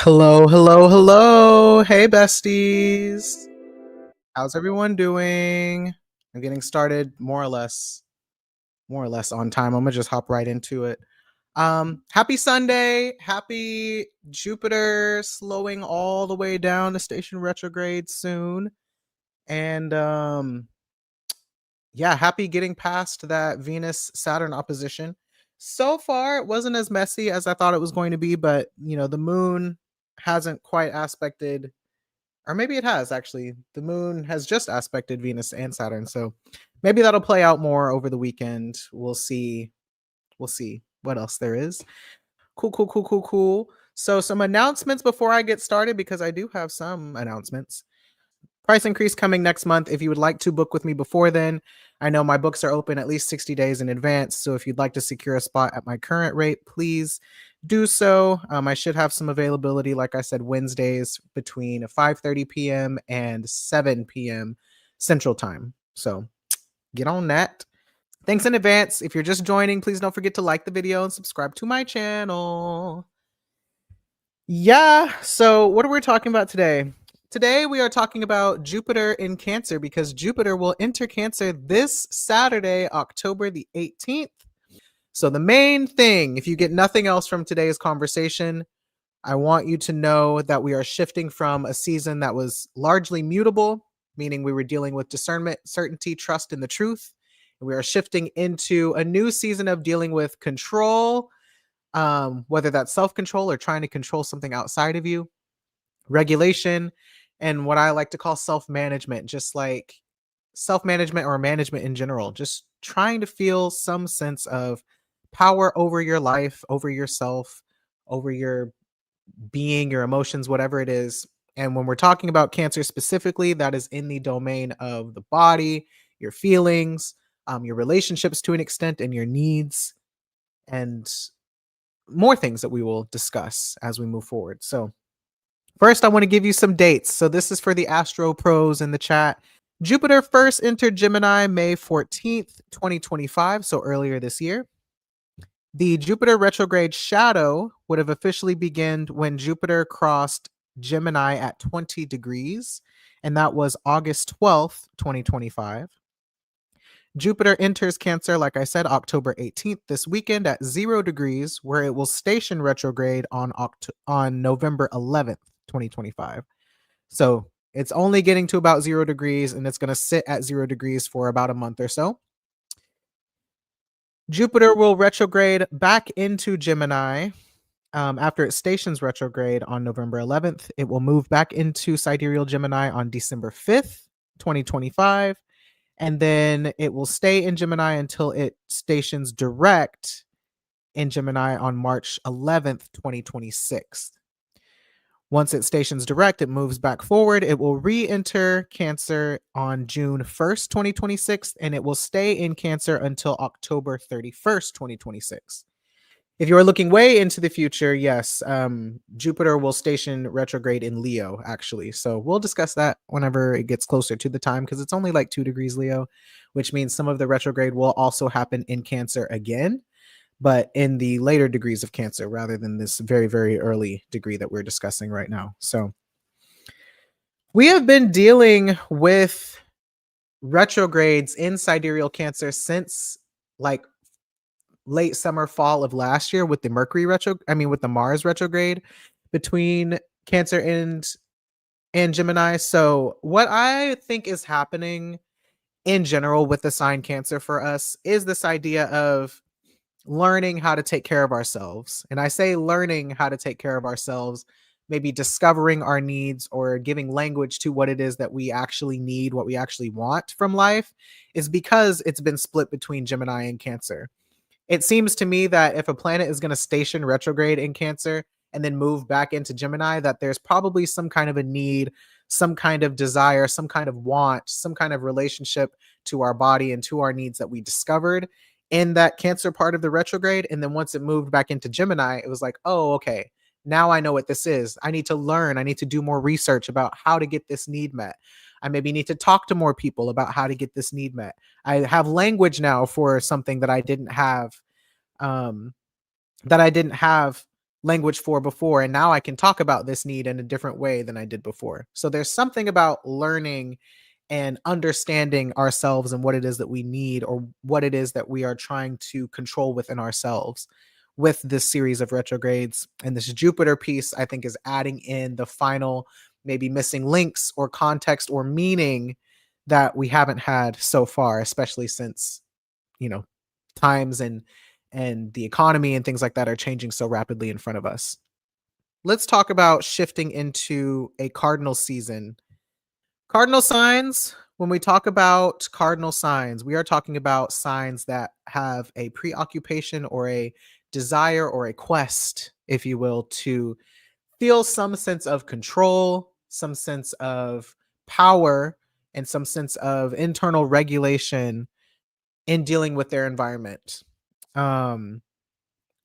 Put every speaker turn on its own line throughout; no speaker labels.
Hello, hello, hello. Hey, besties. How's everyone doing? I'm getting started more or less on time. I'm gonna just hop right into it. Happy Sunday. Happy Jupiter slowing all the way down to station retrograde soon. And yeah, happy getting past that Venus Saturn opposition. So far, it wasn't as messy as I thought it was going to be, but the moon hasn't quite aspected. Or maybe it has actually. The moon has just aspected Venus and Saturn. So maybe that'll play out more over the weekend. We'll see. We'll see what else there is. Cool, cool, cool, cool, cool. So some announcements before I get started, because I do have some announcements. Price increase coming next month. If you would like to book with me before then, I know my books are open at least 60 days in advance. So if you'd like to secure a spot at my current rate, please do so. I should have some availability, like I said, Wednesdays between 5:30 p.m. and 7 p.m. Central Time. So get on that. Thanks in advance. If you're just joining, please don't forget to like the video and subscribe to my channel. Yeah, so what are we talking about today? Today we are talking about Jupiter in Cancer, because Jupiter will enter Cancer this Saturday, October the 18th. So the main thing, if you get nothing else from today's conversation, I want you to know that we are shifting from a season that was largely mutable, meaning we were dealing with discernment, certainty, trust in the truth. And we are shifting into a new season of dealing with control, whether that's self-control or trying to control something outside of you, regulation, and what I like to call self-management, just like self-management or management in general, just trying to feel some sense of power over your life, over yourself, over your being, your emotions, whatever it is. And when we're talking about Cancer specifically, that is in the domain of the body, your feelings, your relationships to an extent, and your needs, and more things that we will discuss as we move forward. So first, I want to give you some dates. So this is for the Astro Pros in the chat. Jupiter first entered Gemini May 14th, 2025, so earlier this year. The Jupiter retrograde shadow would have officially begun when Jupiter crossed Gemini at 20 degrees, and that was August 12th, 2025. Jupiter enters Cancer, like I said, October 18th, this weekend at 0 degrees, where it will station retrograde on November 11th, 2025. So it's only getting to about 0 degrees, and it's going to sit at 0 degrees for about a month or so. Jupiter will retrograde back into Gemini after it stations retrograde on November 11th. It will move back into Sidereal Gemini on December 5th, 2025. And then it will stay in Gemini until it stations direct in Gemini on March 11th, 2026. Once it stations direct, it moves back forward. It will re-enter Cancer on June 1st, 2026, and it will stay in Cancer until October 31st, 2026. If you are looking way into the future, yes, Jupiter will station retrograde in Leo, actually. So we'll discuss that whenever it gets closer to the time, because it's only like 2 degrees Leo, which means some of the retrograde will also happen in Cancer again, but in the later degrees of Cancer rather than this very, very early degree that we're discussing right now. So we have been dealing with retrogrades in sidereal Cancer since like late summer, fall of last year, with the with the Mars retrograde between Cancer and Gemini. So what I think is happening in general with the sign Cancer for us is this idea of learning how to take care of ourselves. And I say learning how to take care of ourselves, maybe discovering our needs or giving language to what it is that we actually need, what we actually want from life, is because it's been split between Gemini and Cancer. It seems to me that if a planet is going to station retrograde in Cancer and then move back into Gemini, that there's probably some kind of a need, some kind of desire, some kind of want, some kind of relationship to our body and to our needs that we discovered in that Cancer part of the retrograde. And then once it moved back into Gemini, it was like, oh, okay, now I know what this is. I need to learn. I need to do more research about how to get this need met. I maybe need to talk to more people about how to get this need met. I have language now for something that I didn't have, language for before, and now I can talk about this need in a different way than I did before. So there's something about learning and understanding ourselves and what it is that we need, or what it is that we are trying to control within ourselves with this series of retrogrades. And this Jupiter piece, I think, is adding in the final, maybe missing links or context or meaning that we haven't had so far, especially since, you know, times and the economy and things like that are changing so rapidly in front of us. Let's talk about shifting into a cardinal season. Cardinal signs, when we talk about cardinal signs, we are talking about signs that have a preoccupation or a desire or a quest, if you will, to feel some sense of control, some sense of power, and some sense of internal regulation in dealing with their environment. Um,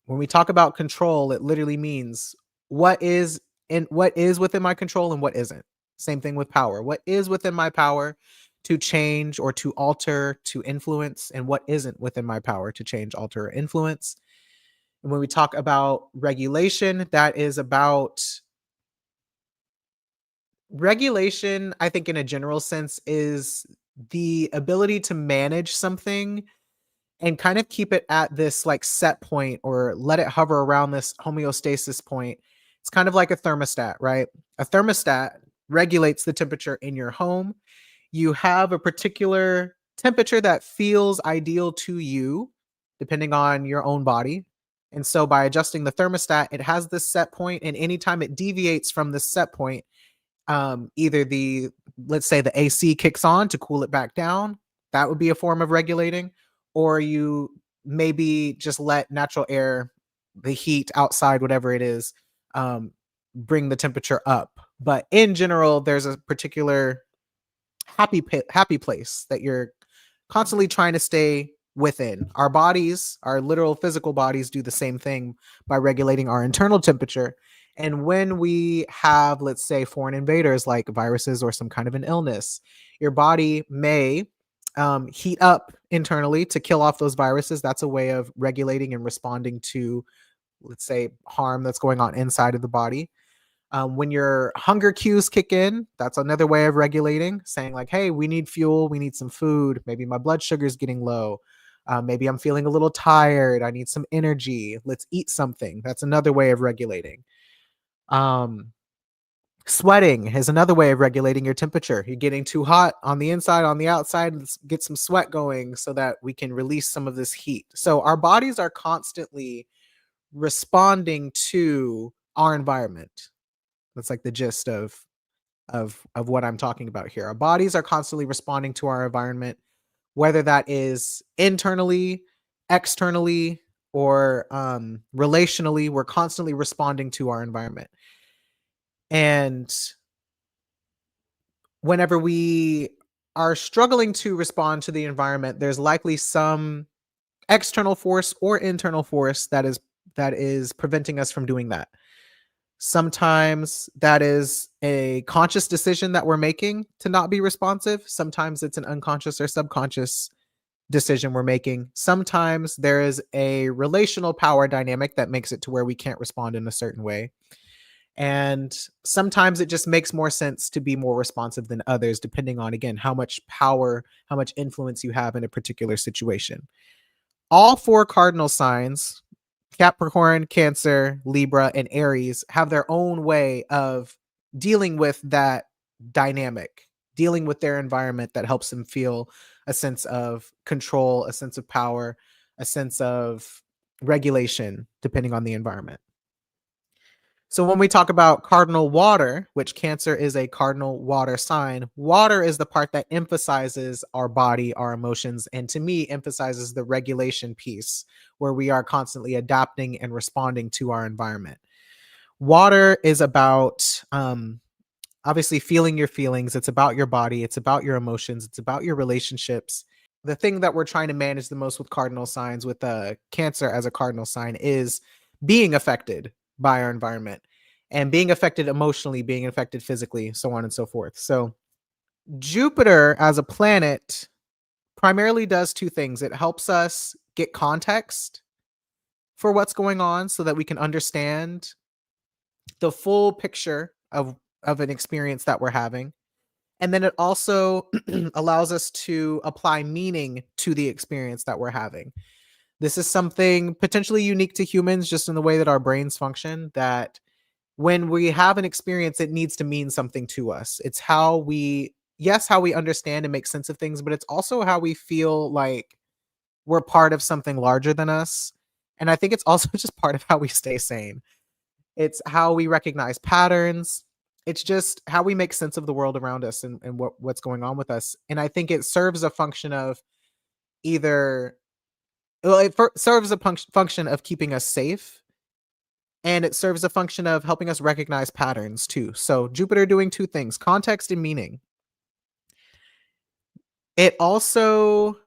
when we talk about control, it literally means what is what is within my control and what isn't. Same thing with power. What is within my power to change or to alter, to influence, and what isn't within my power to change, alter, or influence. And when we talk about regulation, that is about regulation, I think, in a general sense, is the ability to manage something and kind of keep it at this like set point, or let it hover around this homeostasis point. It's kind of like a thermostat, right? A thermostat regulates the temperature in your home. You have a particular temperature that feels ideal to you, depending on your own body. And so by adjusting the thermostat, it has this set point, and anytime it deviates from this set point, either the, let's say, the AC kicks on to cool it back down. That would be a form of regulating. Or you maybe just let natural air, the heat outside, whatever it is, um, bring the temperature up. But in general, there's a particular happy place that you're constantly trying to stay within. Our bodies, our literal physical bodies, do the same thing by regulating our internal temperature. And when we have, let's say, foreign invaders like viruses or some kind of an illness, your body may heat up internally to kill off those viruses. That's a way of regulating and responding to, let's say, harm that's going on inside of the body. When your hunger cues kick in, that's another way of regulating, saying like, hey, we need fuel, we need some food. Maybe my blood sugar is getting low. Maybe I'm feeling a little tired. I need some energy. Let's eat something. That's another way of regulating. Um, Sweating is another way of regulating your temperature. You're getting too hot on the inside, on the outside. Let's get some sweat going so that we can release some of this heat. So our bodies are constantly responding to our environment. That's like the gist of what I'm talking about here. Our bodies are constantly responding to our environment, whether that is internally, externally, or relationally. We're constantly responding to our environment. And whenever we are struggling to respond to the environment, there's likely some external force or internal force that is preventing us from doing that. Sometimes that is a conscious decision that we're making to not be responsive. Sometimes it's an unconscious or subconscious decision we're making. Sometimes there is a relational power dynamic that makes it to where we can't respond in a certain way. And sometimes it just makes more sense to be more responsive than others, depending on, again, how much power, how much influence you have in a particular situation. All four cardinal signs, Capricorn, Cancer, Libra, and Aries, have their own way of dealing with that dynamic, dealing with their environment that helps them feel a sense of control, a sense of power, a sense of regulation, depending on the environment. So when we talk about cardinal water, which Cancer is a cardinal water sign, water is the part that emphasizes our body, our emotions, and to me emphasizes the regulation piece where we are constantly adapting and responding to our environment. Water is about obviously feeling your feelings. It's about your body. It's about your emotions. It's about your relationships. The thing that we're trying to manage the most with cardinal signs, with Cancer as a cardinal sign, is being affected by our environment and being affected emotionally, being affected physically, so on and so forth. So Jupiter as a planet primarily does two things. It helps us get context for what's going on so that we can understand the full picture of an experience that we're having. And then it also allows us to apply meaning to the experience that we're having. This is something potentially unique to humans just in the way that our brains function, that when we have an experience, it needs to mean something to us. It's how we, yes, how we understand and make sense of things, but it's also how we feel like we're part of something larger than us. And I think it's also just part of how we stay sane. It's how we recognize patterns. It's just how we make sense of the world around us and what's going on with us. And I think it serves a function of either, well, serves a function of keeping us safe, and it serves a function of helping us recognize patterns too. So Jupiter doing two things: context and meaning. It also,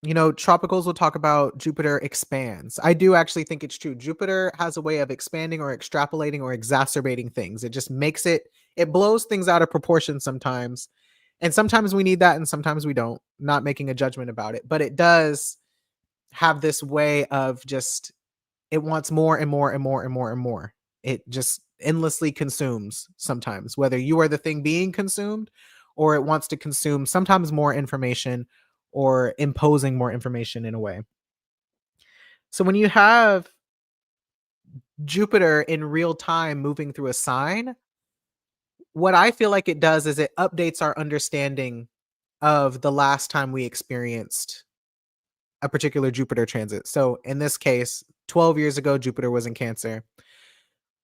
tropicals will talk about Jupiter expands. I do actually think it's true. Jupiter has a way of expanding or extrapolating or exacerbating things. It just it blows things out of proportion sometimes. And sometimes we need that and sometimes we don't. Not making a judgment about it, but it does have this way of just, it wants more and more and more and more and more. It just endlessly consumes sometimes, whether you are the thing being consumed or it wants to consume sometimes more information or imposing more information in a way. So when you have Jupiter in real time moving through a sign, what I feel like it does is it updates our understanding of the last time we experienced a particular Jupiter transit. So in this case, 12 years ago, Jupiter was in Cancer.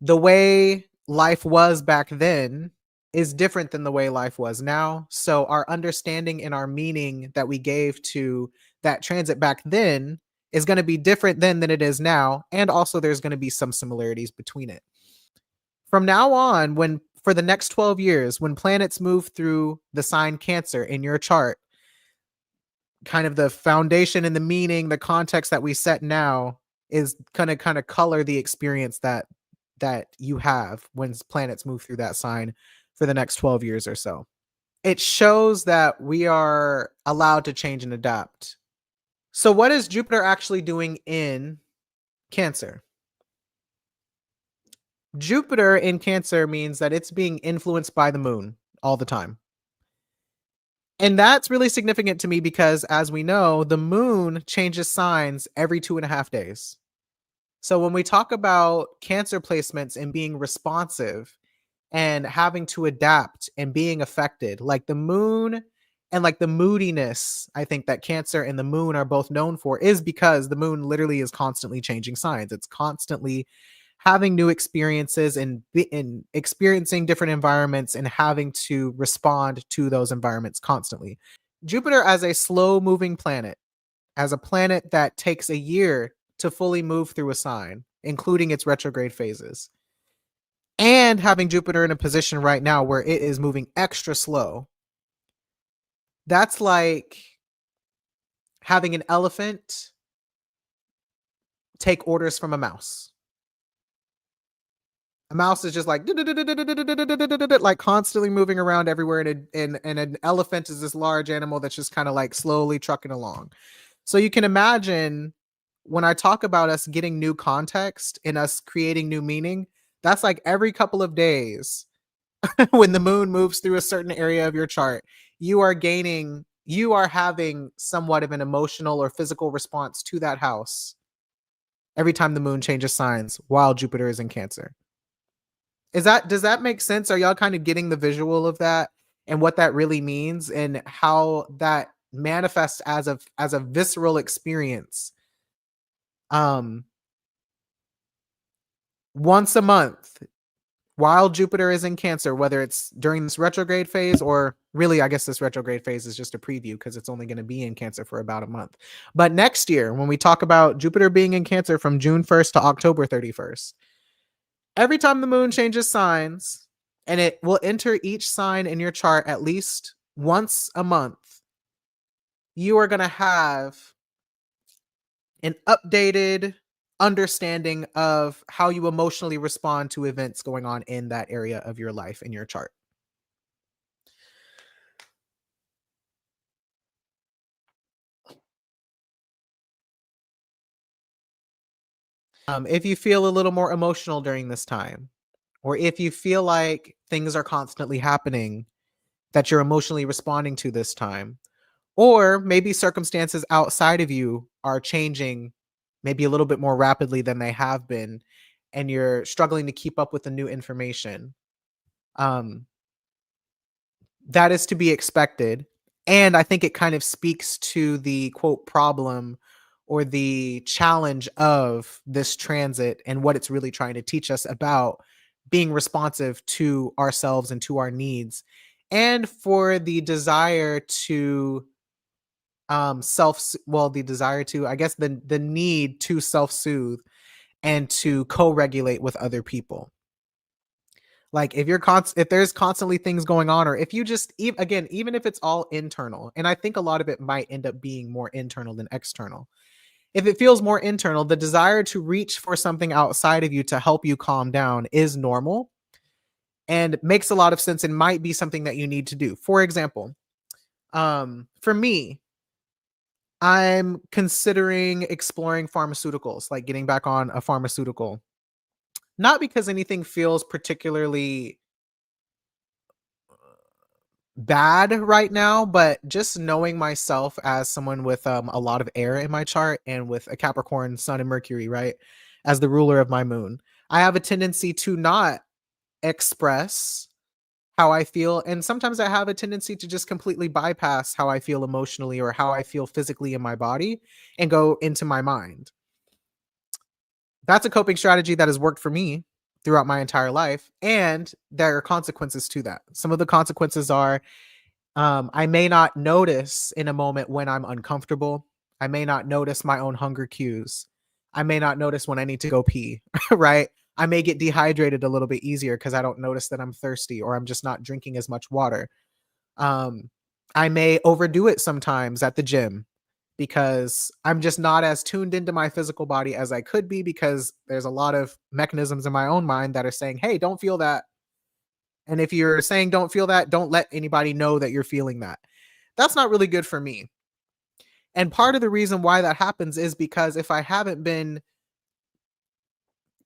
The way life was back then is different than the way life was now. So our understanding and our meaning that we gave to that transit back then is going to be different then than it is now. And also there's going to be some similarities between it. From now on, when for the next 12 years, when planets move through the sign Cancer in your chart, kind of the foundation and the meaning, the context that we set now is gonna kind of color the experience that you have when planets move through that sign for the next 12 years or so. It shows that we are allowed to change and adapt. So what is Jupiter actually doing in Cancer? Jupiter in Cancer means that it's being influenced by the moon all the time. And that's really significant to me because, as we know, the moon changes signs every 2.5 days. So when we talk about Cancer placements and being responsive and having to adapt and being affected, like the moon and like the moodiness, I think that Cancer and the moon are both known for is because the moon literally is constantly changing signs. It's constantly having new experiences and experiencing different environments and having to respond to those environments constantly. Jupiter as a slow moving planet, as a planet that takes a year to fully move through a sign, including its retrograde phases, and having Jupiter in a position right now where it is moving extra slow. That's like having an elephant take orders from a mouse. A mouse is just like like constantly moving around everywhere, and an elephant is this large animal that's just kind of like slowly trucking along. So you can imagine when I talk about us getting new context and us creating new meaning, that's like every couple of days when the moon moves through a certain area of your chart, you are having somewhat of an emotional or physical response to that house every time the moon changes signs while Jupiter is in Cancer. Does that make sense? Are y'all kind of getting the visual of that and what that really means and how that manifests as a visceral experience? Um, Once a month while Jupiter is in Cancer, whether it's during this retrograde phase or really, I guess this retrograde phase is just a preview because it's only going to be in Cancer for about a month. But next year, when we talk about Jupiter being in Cancer from June 1st to October 31st, every time the moon changes signs, and it will enter each sign in your chart at least once a month, you are going to have an updated understanding of how you emotionally respond to events going on in that area of your life in your chart. If you feel a little more emotional during this time, or if you feel like things are constantly happening that you're emotionally responding to this time, or maybe circumstances outside of you are changing maybe a little bit more rapidly than they have been, and you're struggling to keep up with the new information. Um, that is to be expected. And I think it kind of speaks to the quote problem or the challenge of this transit and what it's really trying to teach us about being responsive to ourselves and to our needs, and for the desire to the desire to, I guess, the need to self-soothe and to co-regulate with other people. Like if there's constantly things going on, or if you just again, even if it's all internal, and I think a lot of it might end up being more internal than external. If it feels more internal, the desire to reach for something outside of you to help you calm down is normal and makes a lot of sense and might be something that you need to do. For example, for me, I'm considering exploring pharmaceuticals, like getting back on a pharmaceutical. Not because anything feels particularly bad right now, but just knowing myself as someone with a lot of air in my chart and with a Capricorn sun and Mercury, right, as the ruler of my moon, I have a tendency to not express how I feel. And sometimes I have a tendency to just completely bypass how I feel emotionally or how I feel physically in my body and go into my mind. That's a coping strategy that has worked for me throughout my entire life. And there are consequences to that. Some of the consequences are I may not notice in a moment when I'm uncomfortable. I may not notice my own hunger cues. I may not notice when I need to go pee, right? I may get dehydrated a little bit easier because I don't notice that I'm thirsty or I'm just not drinking as much water. Um, I may overdo it sometimes at the gym because I'm just not as tuned into my physical body as I could be, because there's a lot of mechanisms in my own mind that are saying, hey, don't feel that. And if you're saying don't feel that, don't let anybody know that you're feeling that. That's not really good for me. And part of the reason why that happens is because if I haven't been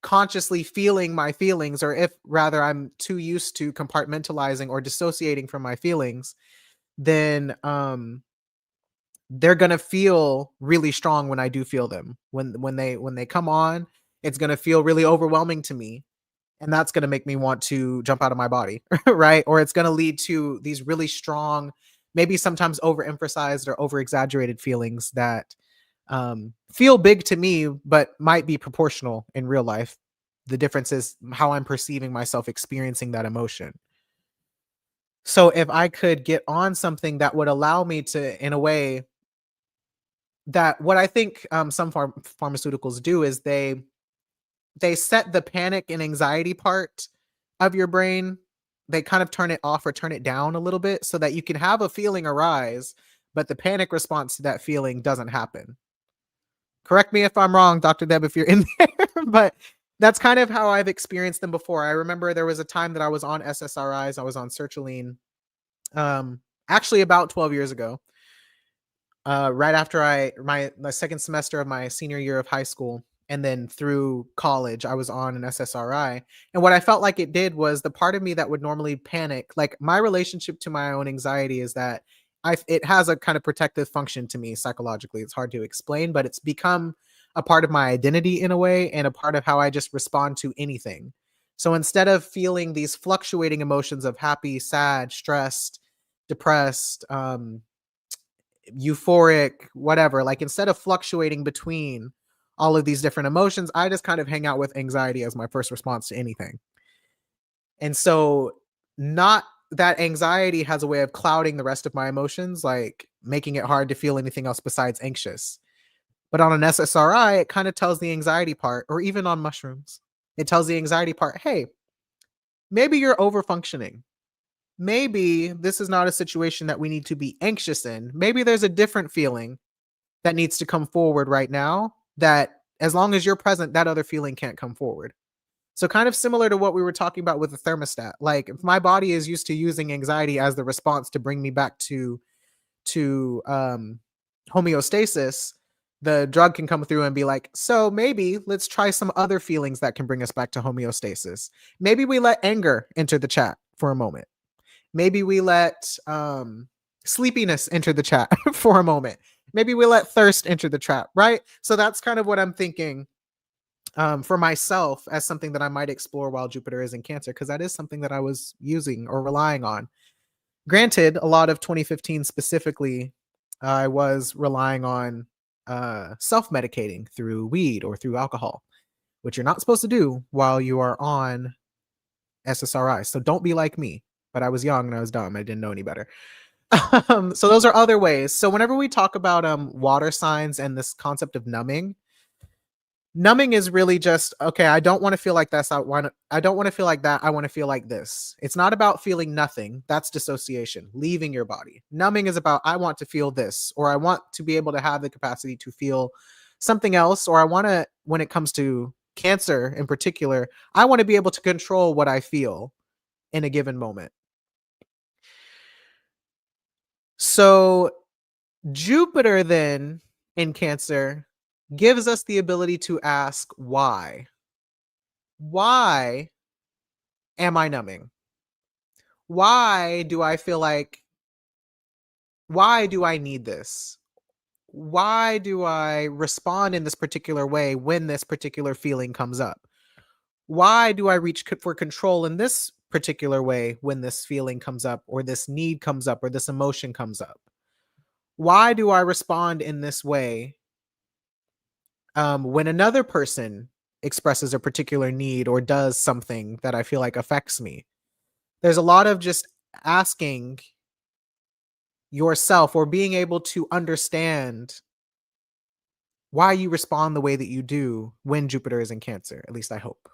consciously feeling my feelings, or if rather I'm too used to compartmentalizing or dissociating from my feelings, then they're going to feel really strong when I do feel them. When they come on, it's going to feel really overwhelming to me, and that's going to make me want to jump out of my body, right? Or it's going to lead to these really strong, maybe sometimes overemphasized or over exaggerated feelings that feel big to me, but might be proportional in real life. The difference is how I'm perceiving myself experiencing that emotion. So if I could get on something that would allow me to, in a way, that what I think some pharmaceuticals do is they set the panic and anxiety part of your brain. They kind of turn it off or turn it down a little bit so that you can have a feeling arise, but the panic response to that feeling doesn't happen. Correct me if I'm wrong, Dr. Deb, if you're in there, but that's kind of how I've experienced them before. I remember there was a time that I was on SSRIs, I was on sertraline, actually about 12 years ago, right after my second semester of my senior year of high school, and then through college I was on an SSRI. And what I felt like it did was, the part of me that would normally panic, like my relationship to my own anxiety is that it has a kind of protective function to me psychologically. It's hard to explain, but it's become a part of my identity in a way, and a part of how I just respond to anything. So instead of feeling these fluctuating emotions of happy, sad, stressed, depressed, euphoric, whatever, like instead of fluctuating between all of these different emotions, I just kind of hang out with anxiety as my first response to anything. And so, not that anxiety has a way of clouding the rest of my emotions, like making it hard to feel anything else besides anxious. But on an SSRI, it kind of tells the anxiety part, or even on mushrooms, it tells the anxiety part, hey, maybe you're over functioning. Maybe this is not a situation that we need to be anxious in. Maybe there's a different feeling that needs to come forward right now, that as long as you're present, that other feeling can't come forward. So kind of similar to what we were talking about with the thermostat. Like if my body is used to using anxiety as the response to bring me back to homeostasis, The drug can come through and be like, so maybe let's try some other feelings that can bring us back to homeostasis. Maybe we let anger enter the chat for a moment. Maybe we let sleepiness enter the chat for a moment. Maybe we let thirst enter the chat, right? So that's kind of what I'm thinking for myself as something that I might explore while Jupiter is in Cancer, because that is something that I was using or relying on. Granted, a lot of 2015 specifically, I was relying on self-medicating through weed or through alcohol, which you're not supposed to do while you are on SSRI. So don't be like me. But I was young and I was dumb. I didn't know any better. So those are other ways. So whenever we talk about water signs and this concept of numbing is really just, okay, I don't want to feel like this. I don't want to feel like that. I want to feel like this. It's not about feeling nothing. That's dissociation, leaving your body. Numbing is about, I want to feel this, or I want to be able to have the capacity to feel something else, or I want to, when it comes to Cancer in particular, I want to be able to control what I feel in a given moment. So Jupiter then in Cancer gives us the ability to ask why. Why am I numbing? Why do I feel like, why do I need this? Why do I respond in this particular way when this particular feeling comes up? Why do I reach for control in this particular way when this feeling comes up, or this need comes up, or this emotion comes up? Why do I respond in this way when another person expresses a particular need or does something that I feel like affects me? There's a lot of just asking yourself or being able to understand why you respond the way that you do when Jupiter is in Cancer. At least I hope.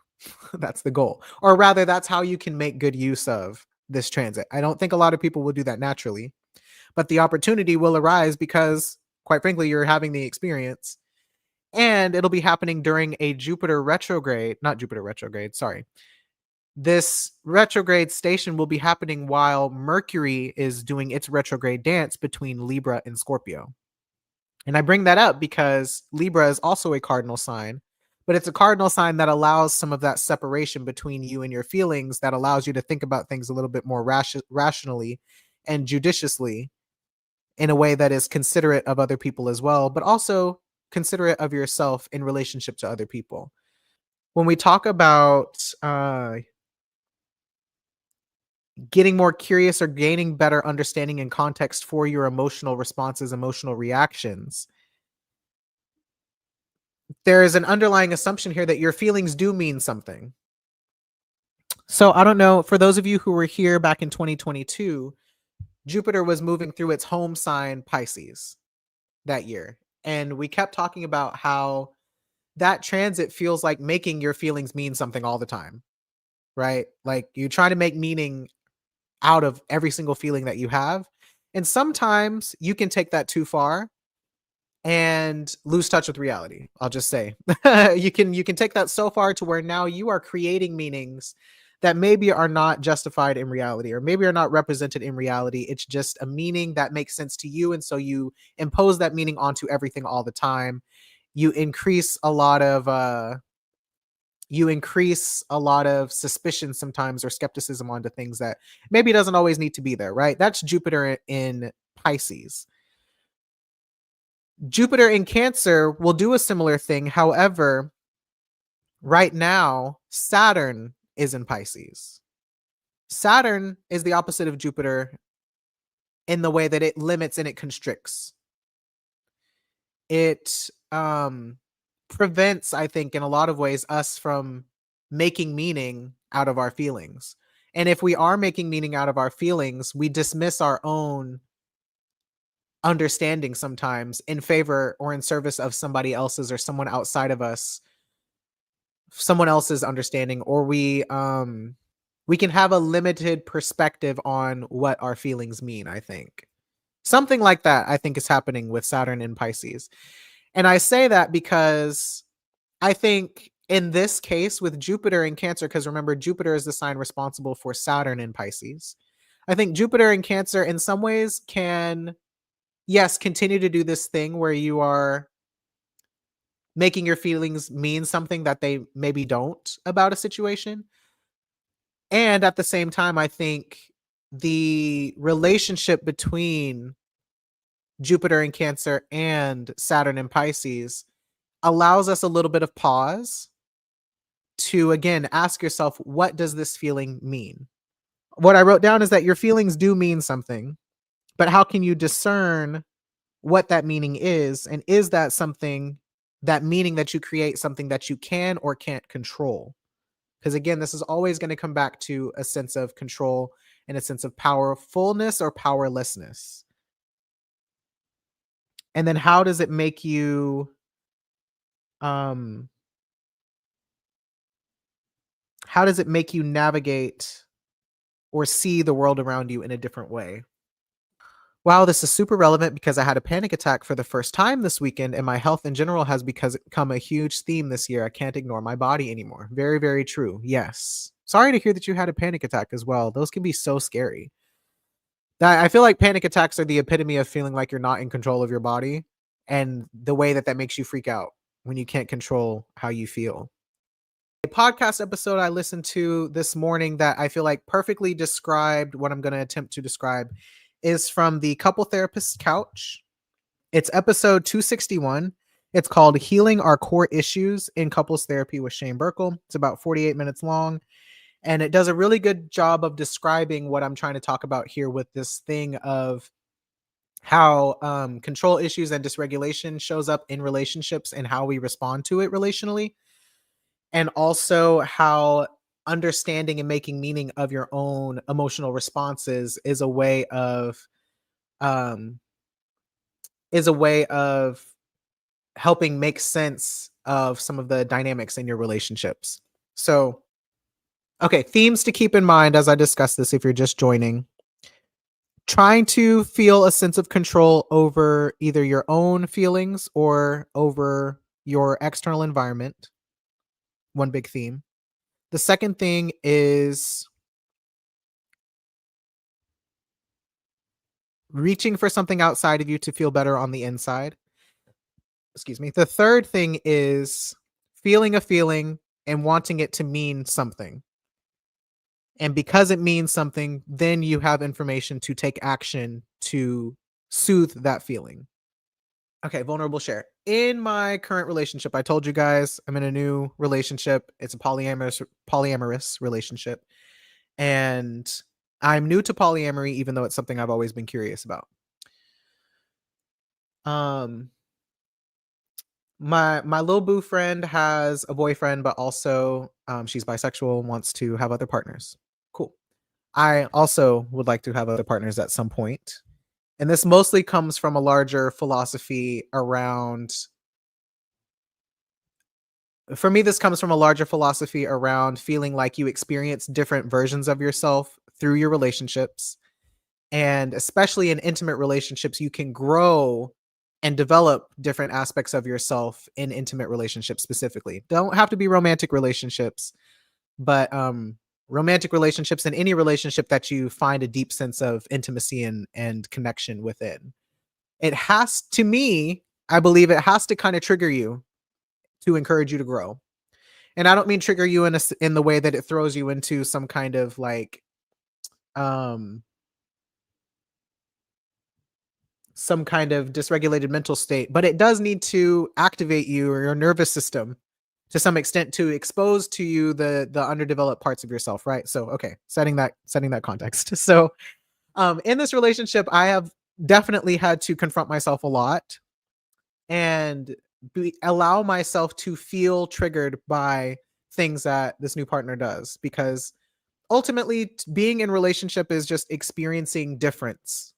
That's the goal. Or rather, that's how you can make good use of this transit. I don't think a lot of people will do that naturally, but the opportunity will arise because, quite frankly, you're having the experience. And it'll be happening during a Jupiter retrograde, not Jupiter retrograde, sorry. This retrograde station will be happening while Mercury is doing its retrograde dance between Libra and Scorpio. And I bring that up because Libra is also a cardinal sign, but it's a cardinal sign that allows some of that separation between you and your feelings, that allows you to think about things a little bit more rationally and judiciously, in a way that is considerate of other people as well, but also considerate of yourself in relationship to other people. When we talk about getting more curious or gaining better understanding and context for your emotional responses, emotional reactions, there is an underlying assumption here that your feelings do mean something. So I don't know, for those of you who were here back in 2022, Jupiter was moving through its home sign Pisces that year. And we kept talking about how that transit feels like making your feelings mean something all the time, right? Like you try to make meaning out of every single feeling that you have. And sometimes you can take that too far and lose touch with reality. I'll just say you can take that so far to where now you are creating meanings that maybe are not justified in reality, or maybe are not represented in reality. It's just a meaning that makes sense to you, and so you impose that meaning onto everything all the time. You increase a lot of suspicion sometimes, or skepticism onto things that maybe doesn't always need to be there, right? That's Jupiter in Pisces. Jupiter in Cancer will do a similar thing. However, right now, Saturn is in Pisces. Saturn is the opposite of Jupiter in the way that it limits and it constricts. It prevents, I think, in a lot of ways, us from making meaning out of our feelings. And if we are making meaning out of our feelings, we dismiss our own understanding sometimes in favor or in service of somebody else's, or someone outside of us, someone else's understanding, or we can have a limited perspective on what our feelings mean. I think something like that, I think, is happening with Saturn in Pisces. And I say that because I think in this case with Jupiter in Cancer, because remember, Jupiter is the sign responsible for Saturn in Pisces. I think Jupiter in Cancer in some ways can, yes, continue to do this thing where you are making your feelings mean something that they maybe don't about a situation. And at the same time, I think the relationship between Jupiter in Cancer and Saturn in Pisces allows us a little bit of pause to again ask yourself, what does this feeling mean? What I wrote down is that your feelings do mean something, but how can you discern what that meaning is? And is that something, that meaning that you create, something that you can or can't control? Because again, this is always going to come back to a sense of control and a sense of powerfulness or powerlessness. And then um how does it make you navigate or see the world around you in a different way? Wow, this is super relevant because I had a panic attack for the first time this weekend, and my health in general has become a huge theme this year. I can't ignore my body anymore. Very, very true. Yes. Sorry to hear that you had a panic attack as well. Those can be so scary. I feel like panic attacks are the epitome of feeling like you're not in control of your body, and the way that that makes you freak out when you can't control how you feel. A podcast episode I listened to this morning that I feel like perfectly described what I'm going to attempt to describe is from the Couple Therapist Couch. It's episode 261. It's called Healing Our Core Issues in Couples Therapy with Shane Burkle. It's about 48 minutes long, and it does a really good job of describing what I'm trying to talk about here with this thing of how control issues and dysregulation shows up in relationships and how we respond to it relationally, and also how understanding and making meaning of your own emotional responses um is a way of helping make sense of some of the dynamics in your relationships. So, okay, themes to keep in mind as I discuss this if you're just joining. Trying to feel a sense of control over either your own feelings or over your external environment. One big theme. The second thing is reaching for something outside of you to feel better on the inside. Excuse me. The third thing is feeling a feeling and wanting it to mean something. And because it means something, then you have information to take action to soothe that feeling. Okay, vulnerable share. In my current relationship, I told you guys I'm in a new relationship. It's a polyamorous relationship. And I'm new to polyamory, even though it's something I've always been curious about. Um, my little boo friend has a boyfriend, but also she's bisexual and wants to have other partners. Cool. I also would like to have other partners at some point. And this mostly comes from a larger philosophy around, for me, this comes from a larger philosophy around feeling like you experience different versions of yourself through your relationships. And especially in intimate relationships, you can grow and develop different aspects of yourself in intimate relationships specifically. Don't have to be romantic relationships, but romantic relationships and any relationship that you find a deep sense of intimacy and connection within. It has, to me, I believe it has to kind of trigger you to encourage you to grow. And I don't mean trigger you in the way that it throws you into some kind of like um some kind of dysregulated mental state, but it does need to activate you or your nervous system to some extent to expose to you the underdeveloped parts of yourself, right? So okay, setting that context. So in this relationship, I have definitely had to confront myself a lot and allow myself to feel triggered by things that this new partner does, because ultimately being in relationship is just experiencing difference,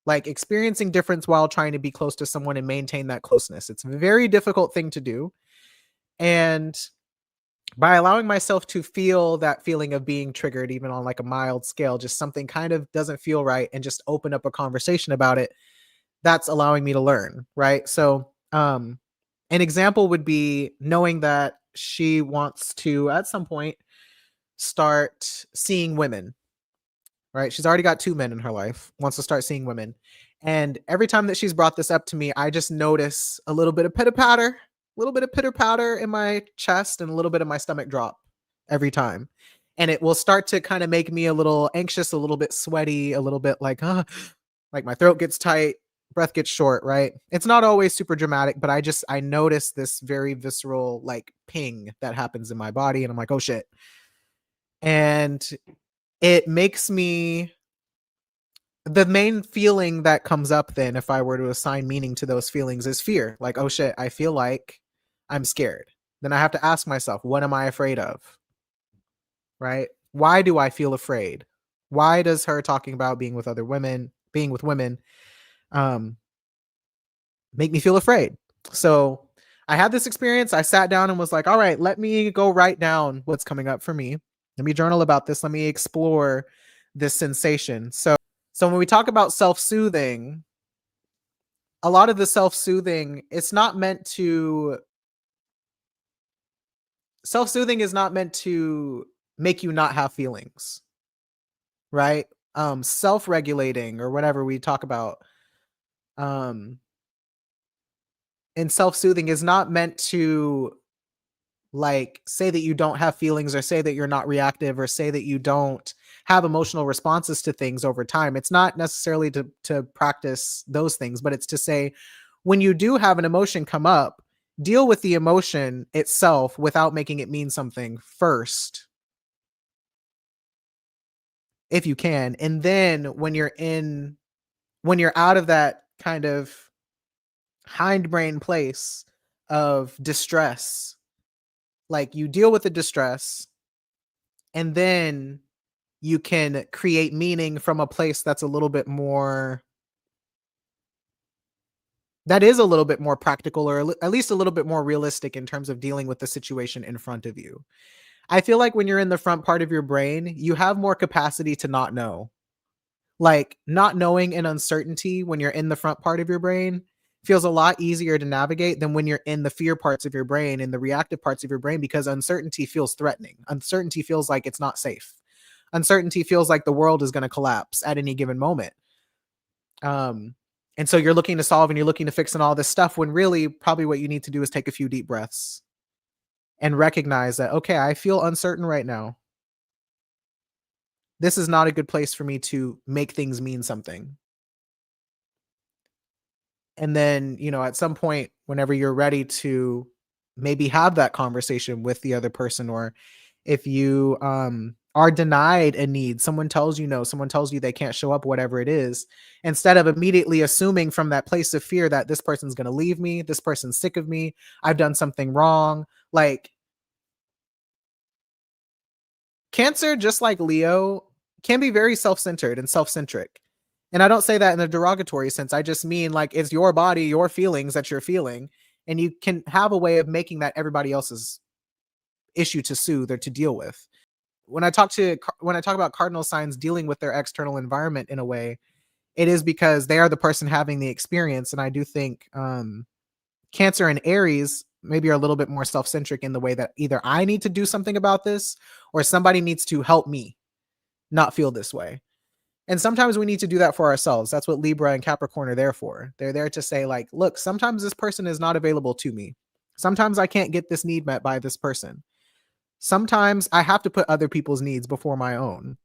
like experiencing difference while trying to be close to someone and maintain that closeness. It's a very difficult thing to do. And by allowing myself to feel that feeling of being triggered, even on like a mild scale, just something kind of doesn't feel right, and just open up a conversation about it, that's allowing me to learn. Right. So, an example would be knowing that she wants to, at some point, start seeing women, right? She's already got two men in her life, wants to start seeing women. And every time that she's brought this up to me, I just notice a little bit of pitter patter little bit of pitter patter in my chest and a little bit of my stomach drop every time. And it will start to kind of make me a little anxious, a little bit sweaty, a little bit like my throat gets tight, breath gets short, right? It's not always super dramatic, but I notice this very visceral like ping that happens in my body and I'm like, "Oh shit." And it makes me the main feeling that comes up then if I were to assign meaning to those feelings is fear. Like, "Oh shit, I feel like I'm scared." Then I have to ask myself, "What am I afraid of?" Right? Why do I feel afraid? Why does her talking about being with women, um, make me feel afraid? So I had this experience. I sat down and was like, all right, let me go write down what's coming up for me. Let me journal about this. Let me explore this sensation. So when we talk about self-soothing, a lot of the self-soothing, self-soothing is not meant to make you not have feelings, right? Self-regulating or whatever we talk about, um, and self-soothing is not meant to like say that you don't have feelings or say that you're not reactive or say that you don't have emotional responses to things over time. It's not necessarily to practice those things, but it's to say when you do have an emotion come up, deal with the emotion itself without making it mean something first if you can. And then when you're out of that kind of hindbrain place of distress, like you deal with the distress and then you can create meaning from a place that is a little bit more practical or at least a little bit more realistic in terms of dealing with the situation in front of you. I feel like when you're in the front part of your brain, you have more capacity to not know. Like not knowing and uncertainty when you're in the front part of your brain feels a lot easier to navigate than when you're in the fear parts of your brain and the reactive parts of your brain because uncertainty feels threatening. Uncertainty feels like it's not safe. Uncertainty feels like the world is going to collapse at any given moment. Um, and so you're looking to solve and you're looking to fix and all this stuff when really probably what you need to do is take a few deep breaths and recognize that, okay, I feel uncertain right now. This is not a good place for me to make things mean something. And then, at some point, whenever you're ready to maybe have that conversation with the other person, or if you are denied a need, someone tells you no, someone tells you they can't show up, whatever it is, instead of immediately assuming from that place of fear that this person's going to leave me, this person's sick of me, I've done something wrong. Like Cancer, just like Leo, can be very self-centered and self-centric. And I don't say that in a derogatory sense. I just mean like it's your body, your feelings that you're feeling, and you can have a way of making that everybody else's issue to soothe or to deal with. When I talk about cardinal signs dealing with their external environment in a way, it is because they are the person having the experience. And I do think Cancer and Aries maybe are a little bit more self-centric in the way that either I need to do something about this or somebody needs to help me not feel this way. And sometimes we need to do that for ourselves. That's what Libra and Capricorn are there for. They're there to say, like, look, sometimes this person is not available to me. Sometimes I can't get this need met by this person. Sometimes I have to put other people's needs before my own.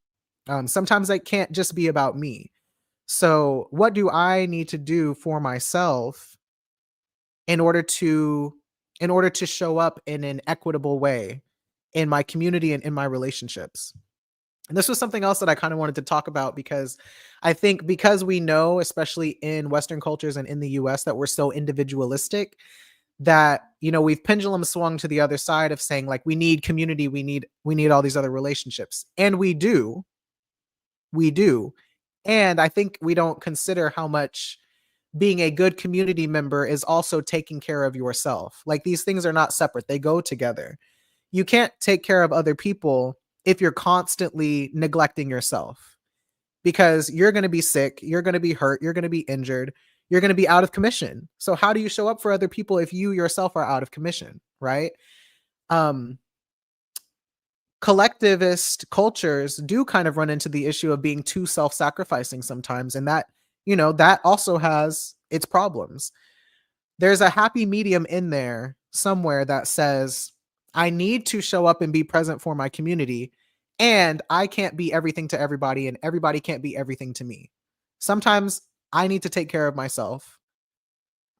Sometimes it can't just be about me. So, what do I need to do for myself in order to show up in an equitable way in my community and in my relationships? And this was something else that I kind of wanted to talk about because I think because we know, especially in Western cultures and in the US, that we're so individualistic that, we've pendulum swung to the other side of saying like we need community, we need all these other relationships. And we do. We do. And I think we don't consider how much being a good community member is also taking care of yourself. Like these things are not separate. They go together. You can't take care of other people if you're constantly neglecting yourself because you're going to be sick, you're going to be hurt, you're going to be injured, you're going to be out of commission. So how do you show up for other people if you yourself are out of commission, right? Um Collectivist cultures do kind of run into the issue of being too self-sacrificing sometimes, and that also has its problems. There's a happy medium in there somewhere that says, I need to show up and be present for my community, and I can't be everything to everybody, and everybody can't be everything to me. Sometimes I need to take care of myself.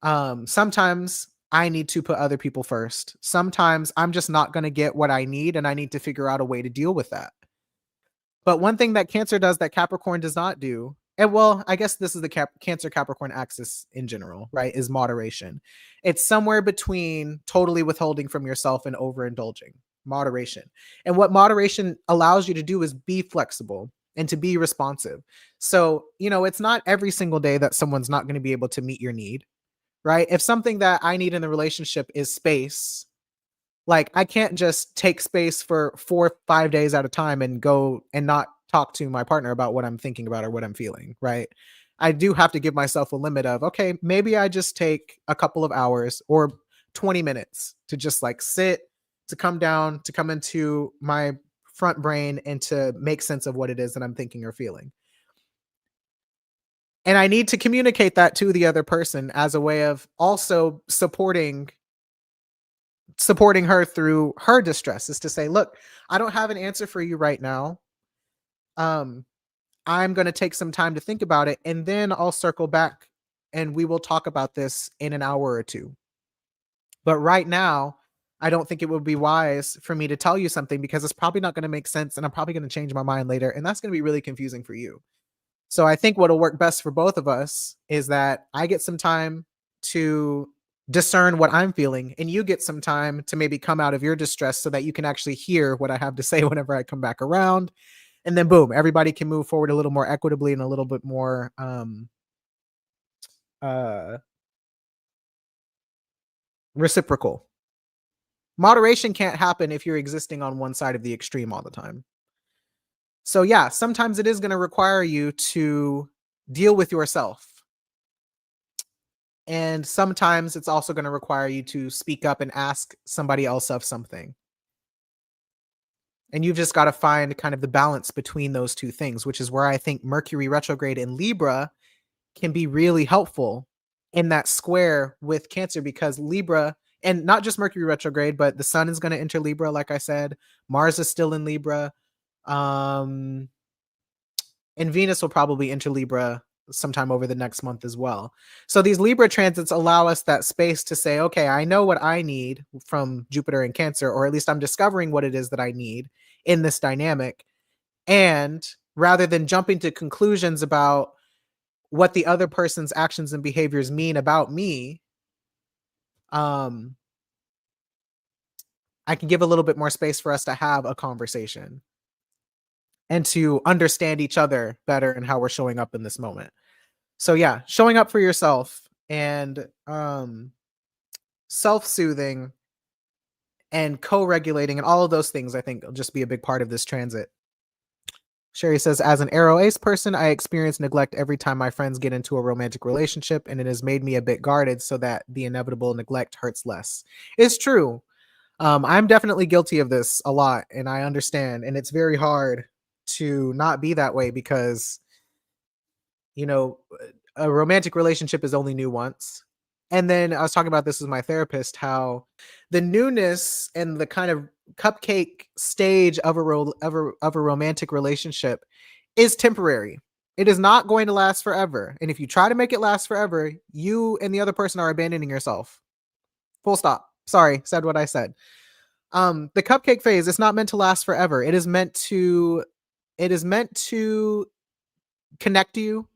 Sometimes I need to put other people first. Sometimes I'm just not going to get what I need, and I need to figure out a way to deal with that. But one thing that Cancer does that Capricorn does not do, and well, I guess this is the Cancer Capricorn axis in general, right? Is moderation. It's somewhere between totally withholding from yourself and overindulging. Moderation. And what moderation allows you to do is be flexible and to be responsive. So, it's not every single day that someone's not going to be able to meet your need, right? If something that I need in the relationship is space, like, I can't just take space for 4 5 days at a time and go and not talk to my partner about what I'm thinking about or what I'm feeling, right? I do have to give myself a limit of, okay, maybe I just take a couple of hours or 20 minutes to just like sit, to come down, to come into my front brain and to make sense of what it is that I'm thinking or feeling. And I need to communicate that to the other person as a way of also supporting her through her distress, is to say, look, I don't have an answer for you right now. I'm going to take some time to think about it, and then I'll circle back and we will talk about this in an hour or two. But right now, I don't think it would be wise for me to tell you something because it's probably not going to make sense, and I'm probably going to change my mind later, and that's going to be really confusing for you. So I think what'll work best for both of us is that I get some time to discern what I'm feeling, and you get some time to maybe come out of your distress so that you can actually hear what I have to say whenever I come back around. And then boom, everybody can move forward a little more equitably and a little bit more reciprocal. Moderation can't happen if you're existing on one side of the extreme all the time. So yeah, sometimes it is going to require you to deal with yourself. And sometimes it's also going to require you to speak up and ask somebody else of something. And you've just got to find kind of the balance between those two things, which is where I think Mercury retrograde in Libra can be really helpful in that square with Cancer, because Libra, and not just Mercury retrograde, but the sun is going to enter Libra, like I said. Mars is still in Libra. And Venus will probably enter Libra sometime over the next month as well. So these Libra transits allow us that space to say, okay, I know what I need from Jupiter and Cancer, or at least I'm discovering what it is that I need in this dynamic. And rather than jumping to conclusions about what the other person's actions and behaviors mean about me, I can give a little bit more space for us to have a conversation and to understand each other better and how we're showing up in this moment. So yeah, showing up for yourself and self-soothing and co-regulating and all of those things, I think, will just be a big part of this transit. Sherry says, as an Arrow Ace person, I experience neglect every time my friends get into a romantic relationship, and it has made me a bit guarded so that the inevitable neglect hurts less. It's true. I'm definitely guilty of this a lot, and I understand. And it's very hard to not be that way because, a romantic relationship is only new once. And then I was talking about this with my therapist, how the newness and the kind of cupcake stage of a romantic relationship is temporary. It is not going to last forever. And if you try to make it last forever, you and the other person are abandoning yourself. Full stop. Sorry, said what I said. The cupcake phase is not meant to last forever. It is meant to connect you,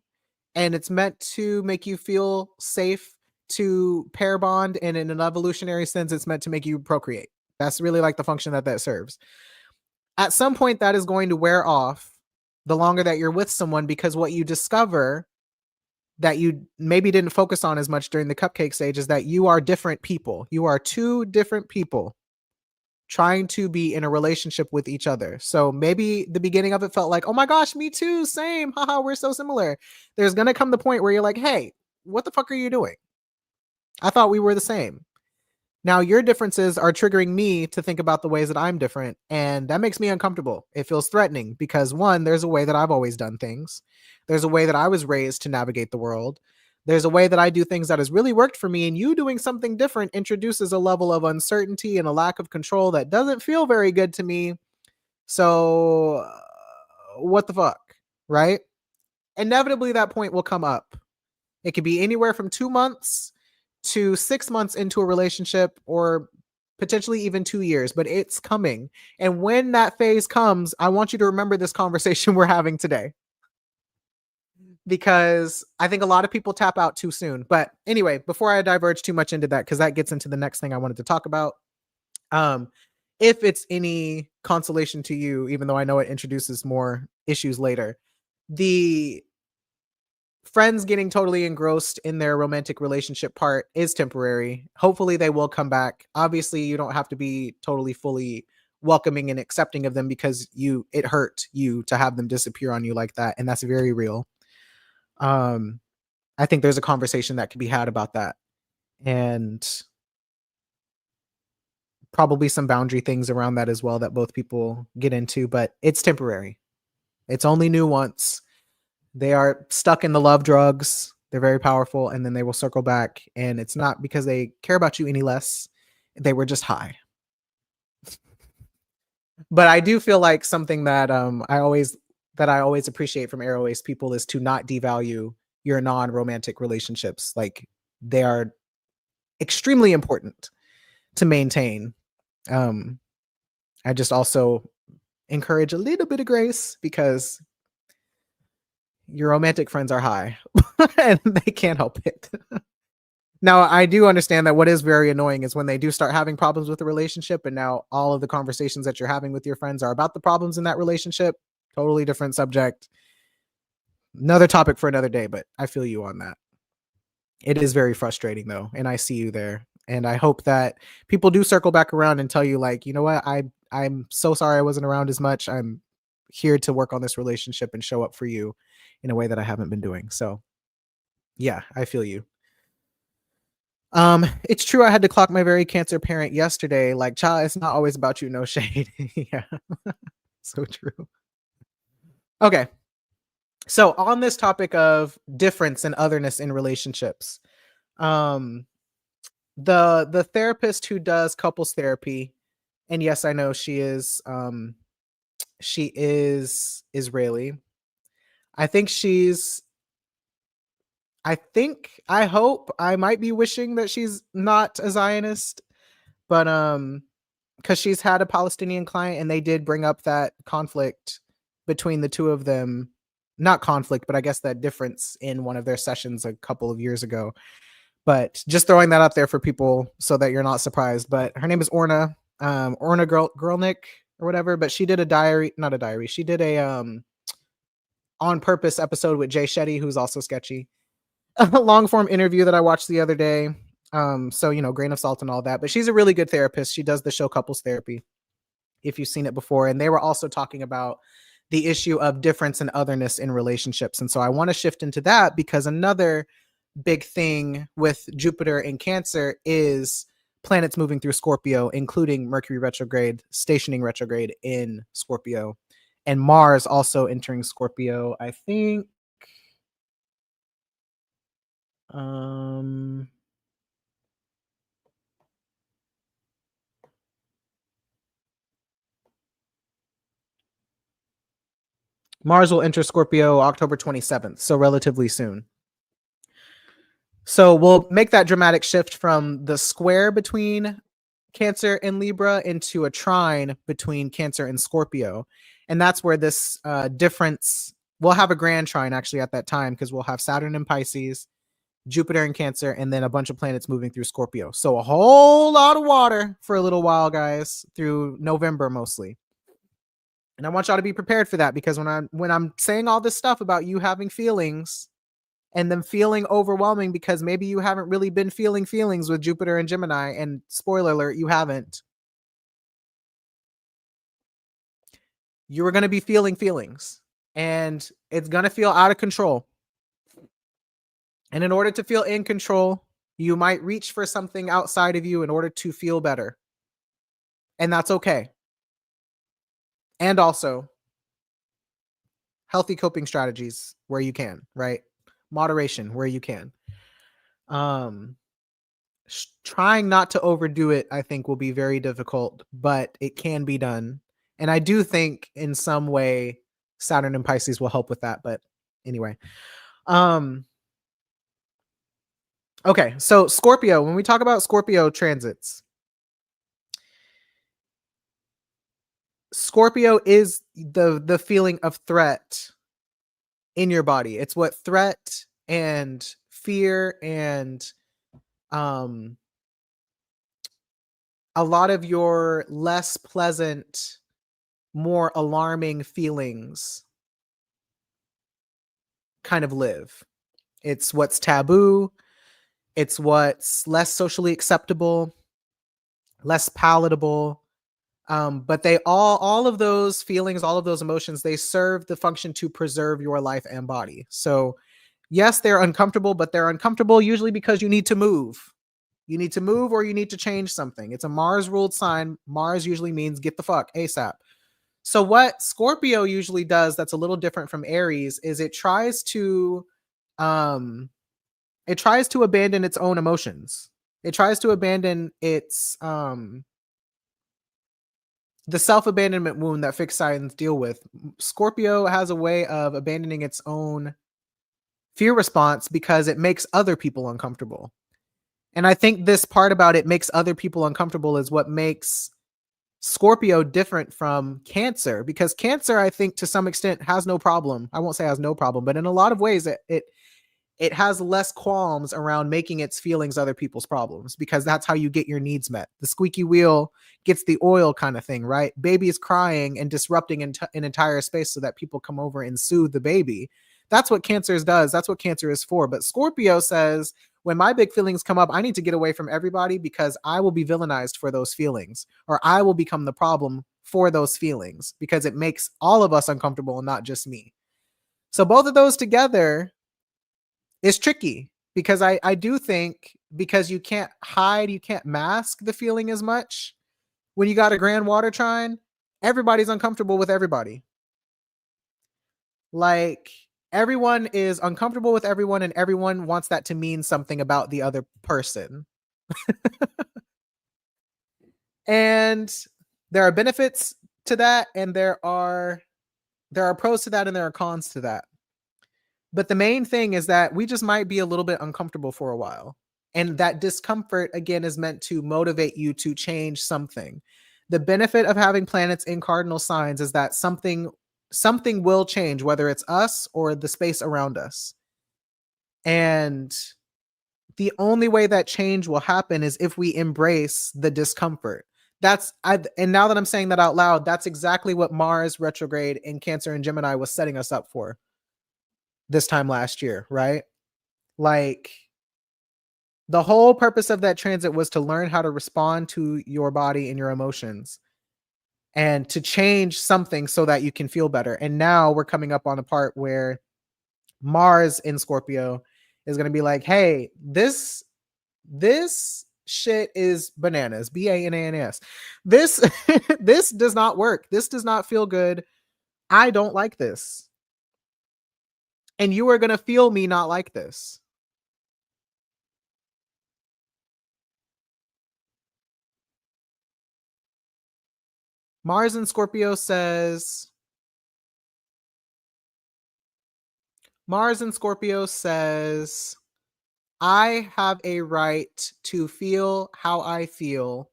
and it's meant to make you feel safe, to pair bond, and in an evolutionary sense, it's meant to make you procreate. That's really like the function that serves. At some point, that is going to wear off the longer that you're with someone, because what you discover that you maybe didn't focus on as much during the cupcake stage is that you are different people. You are two different people trying to be in a relationship with each other. So maybe the beginning of it felt like, oh my gosh, me too, same, haha, we're so similar. There's gonna come the point where you're like, hey, what the fuck are you doing? I thought we were the same. Now your differences are triggering me to think about the ways that I'm different, and that makes me uncomfortable. It feels threatening because, one, there's a way that I've always done things. There's a way that I was raised to navigate the world. There's a way that I do things that has really worked for me, and you doing something different introduces a level of uncertainty and a lack of control that doesn't feel very good to me. So, what the fuck, right? Inevitably, that point will come up. It could be anywhere from 2 months to 6 months into a relationship, or potentially even 2 years, but it's coming. And when that phase comes, I want you to remember this conversation we're having today, because I think a lot of people tap out too soon. But anyway, before I diverge too much into that, because that gets into the next thing I wanted to talk about. Um, if it's any consolation to you, even though I know it introduces more issues later, the friends getting totally engrossed in their romantic relationship part is temporary. Hopefully they will come back. Obviously, you don't have to be totally fully welcoming and accepting of them, because it hurt you to have them disappear on you like that, and that's very real. Um I think there's a conversation that could be had about that, and probably some boundary things around that as well that both people get into, but it's temporary. It's only new once. They are stuck in the love drugs. They're very powerful, and then they will circle back, and it's not because they care about you any less. They were just high. But I do feel like something that I always appreciate from Air Ace people is to not devalue your non-romantic relationships. Like, they are extremely important to maintain. Um I just also encourage a little bit of grace, because your romantic friends are high and they can't help it. Now, I do understand that what is very annoying is when they do start having problems with the relationship, and now all of the conversations that you're having with your friends are about the problems in that relationship. Totally different subject. Another topic for another day, but I feel you on that. It is very frustrating though, and I see you there. And I hope that people do circle back around and tell you, like, you know what, I'm so sorry I wasn't around as much. I'm here to work on this relationship and show up for you in a way that I haven't been doing. So yeah, I feel you. It's true I had to clock my very Cancer parent yesterday. Like, child, it's not always about you, no shade. Yeah, so true. Okay. So on this topic of difference and otherness in relationships, um, the therapist who does couples therapy, and yes, I know she is Israeli. I think she's I hope, I might be wishing that she's not a Zionist, but because she's had a Palestinian client, and they did bring up that conflict between the two of them. Not conflict, but I guess that difference in one of their sessions a couple of years ago. But just throwing that up there for people so that you're not surprised. But her name is Orna, Girlnick or whatever. But she did a diary, not a diary. She did a on purpose episode with Jay Shetty, who's also sketchy. A long form interview that I watched the other day. So grain of salt and all that. But she's a really good therapist. She does the show Couples Therapy, if you've seen it before. And they were also talking about the issue of difference and otherness in relationships. And so I want to shift into that, because another big thing with Jupiter in Cancer is planets moving through Scorpio, including Mercury retrograde, stationing retrograde in Scorpio, and Mars also entering Scorpio. I think um Mars will enter Scorpio October 27th, so relatively soon. So we'll make that dramatic shift from the square between Cancer and Libra into a trine between Cancer and Scorpio. And that's where this difference, we'll have a grand trine actually at that time, because we'll have Saturn in Pisces, Jupiter in Cancer, and then a bunch of planets moving through Scorpio. So a whole lot of water for a little while, guys, through November mostly. And I want y'all to be prepared for that, because when I'm saying all this stuff about you having feelings and them feeling overwhelming, because maybe you haven't really been feeling feelings with Jupiter and Gemini, and spoiler alert, you haven't. You are going to be feeling feelings, and it's going to feel out of control. And in order to feel in control, you might reach for something outside of you in order to feel better. And that's okay. And also, healthy coping strategies where you can, right? Moderation where you can. Um, Trying not to overdo it, I think, will be very difficult, but it can be done. And I do think in some way Saturn and Pisces will help with that. But anyway, um, okay. So Scorpio, when we talk about Scorpio transits, Scorpio is the feeling of threat in your body. It's what threat and fear and um a lot of your less pleasant, more alarming feelings kind of live. It's what's taboo, it's what's less socially acceptable, less palatable. But they all of those feelings, all of those emotions, they serve the function to preserve your life and body. So yes, they're uncomfortable, but they're uncomfortable usually because you need to move. You need to move or you need to change something. It's a Mars ruled sign. Mars usually means get the fuck ASAP. So what Scorpio usually does that's a little different from Aries is um it tries to abandon its own emotions. It tries to abandon its the self-abandonment wound that fixed signs deal with. Scorpio has a way of abandoning its own fear response because it makes other people uncomfortable. And I think this part about it makes other people uncomfortable is what makes Scorpio different from Cancer, because Cancer, I think, to some extent has no problem. I won't say has no problem, but in a lot of ways, it has less qualms around making its feelings other people's problems because that's how you get your needs met. The squeaky wheel gets the oil kind of thing, right? Baby is crying and disrupting an entire space so that people come over and soothe the baby. That's what Cancer does. That's what Cancer is for. But Scorpio says, when my big feelings come up, I need to get away from everybody because I will be villainized for those feelings, or I will become the problem for those feelings because it makes all of us uncomfortable and not just me. So both of those together is tricky because I do think because you can't hide, you can't mask the feeling as much. When you got a grand water trine, everybody's uncomfortable with everybody. Like everyone is uncomfortable with everyone and everyone wants that to mean something about the other person. And there are benefits to that and there are pros to that and there are cons to that. But the main thing is that we just might be a little bit uncomfortable for a while. And that discomfort, again, is meant to motivate you to change something. The benefit of having planets in cardinal signs is that something will change, whether it's us or the space around us. And the only way that change will happen is if we embrace the discomfort. And now that I'm saying that out loud, that's exactly what Mars retrograde in Cancer and Gemini was setting us up for this time last year, right? Like the whole purpose of that transit was to learn how to respond to your body and your emotions and to change something so that you can feel better. And now we're coming up on a part where Mars in Scorpio is going to be like, "Hey, this shit is bananas. BANANS. This this does not work. This does not feel good. I don't like this. And you are going to feel me not like this." Mars in Scorpio says Mars in Scorpio says, I have a right to feel how I feel.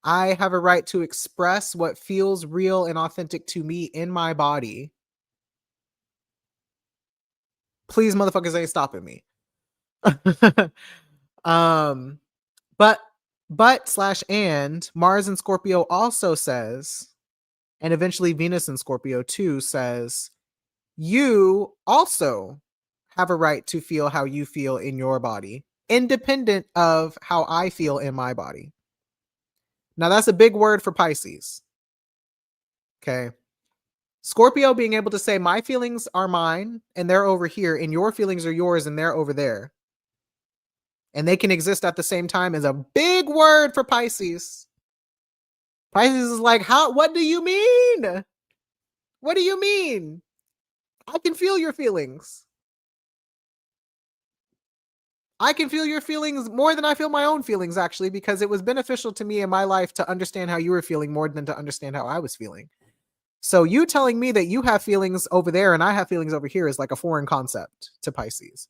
I have a right to express what feels real and authentic to me in my body. Please, motherfuckers ain't stopping me. um, but slash and Mars in Scorpio also says, and eventually Venus in Scorpio too says, you also have a right to feel how you feel in your body, independent of how I feel in my body. Now, that's a big word for Pisces. Okay. Scorpio being able to say, my feelings are mine and they're over here, and your feelings are yours and they're over there. And they can exist at the same time is a big word for Pisces. Pisces is like, what do you mean? What do you mean? I can feel your feelings. I can feel your feelings more than I feel my own feelings, actually, because it was beneficial to me in my life to understand how you were feeling more than to understand how I was feeling. So you telling me that you have feelings over there and I have feelings over here is like a foreign concept to Pisces.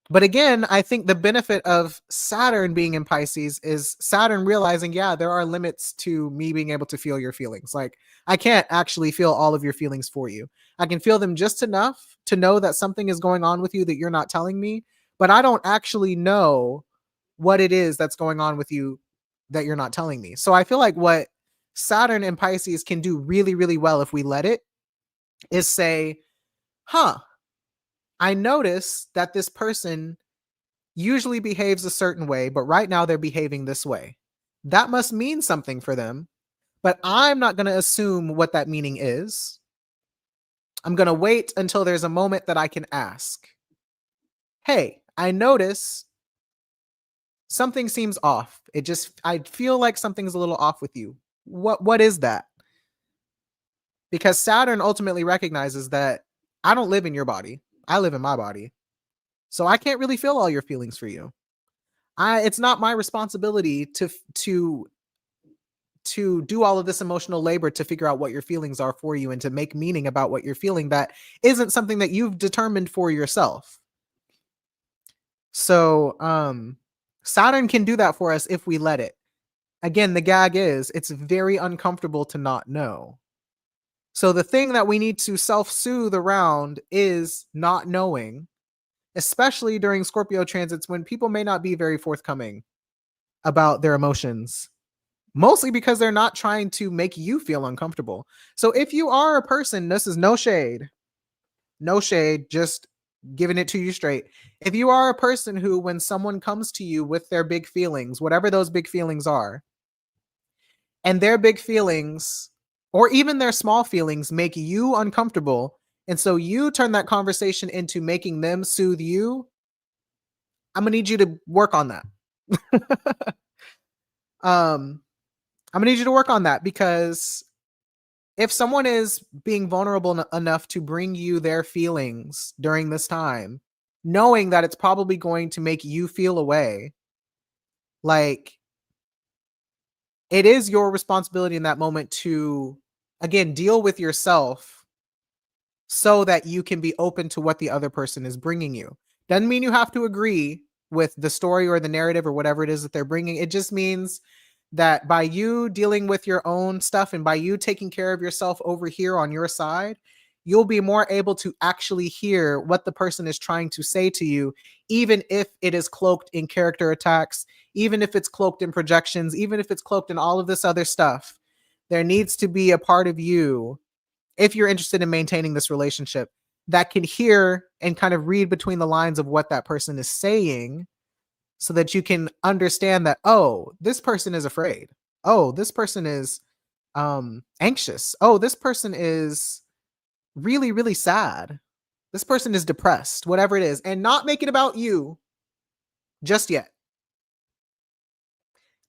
But again, I think the benefit of Saturn being in Pisces is Saturn realizing, yeah, there are limits to me being able to feel your feelings. Like, I can't actually feel all of your feelings for you. I can feel them just enough to know that something is going on with you that you're not telling me, but I don't actually know what it is that's going on with you that you're not telling me. So I feel like what Saturn and Pisces can do really, really well if we let it is say, huh, I notice that this person usually behaves a certain way, but right now they're behaving this way. That must mean something for them, but I'm not going to assume what that meaning is. I'm going to wait until there's a moment that I can ask, hey, I notice something seems off. I feel like something's a little off with you. What is that? Because Saturn ultimately recognizes that I don't live in your body. I live in my body. So I can't really feel all your feelings for you. It's not my responsibility to do all of this emotional labor to figure out what your feelings are for you and to make meaning about what you're feeling that isn't something that you've determined for yourself. So Saturn can do that for us if we let it. Again, the gag is it's very uncomfortable to not know. So the thing that we need to self-soothe around is not knowing, especially during Scorpio transits when people may not be very forthcoming about their emotions, mostly because they're not trying to make you feel uncomfortable. So if you are a person, this is no shade, just giving it to you straight. If you are a person who, when someone comes to you with their big feelings, whatever those big feelings are, and their big feelings or even their small feelings make you uncomfortable, and so you turn that conversation into making them soothe you, I'm gonna need you to work on that. I'm gonna need you to work on that because if someone is being vulnerable enough to bring you their feelings during this time, knowing that it's probably going to make you feel away, like it is your responsibility in that moment to, again, deal with yourself so that you can be open to what the other person is bringing you. Doesn't mean you have to agree with the story or the narrative or whatever it is that they're bringing. It just means that by you dealing with your own stuff and by you taking care of yourself over here on your side, you'll be more able to actually hear what the person is trying to say to you, even if it is cloaked in character attacks, even if it's cloaked in projections, even if it's cloaked in all of this other stuff. There needs to be a part of you, if you're interested in maintaining this relationship, that can hear and kind of read between the lines of what that person is saying so that you can understand that, oh, this person is afraid. Oh, this person is anxious. Oh, this person is really, really sad. This person is depressed, whatever it is, and not make it about you just yet.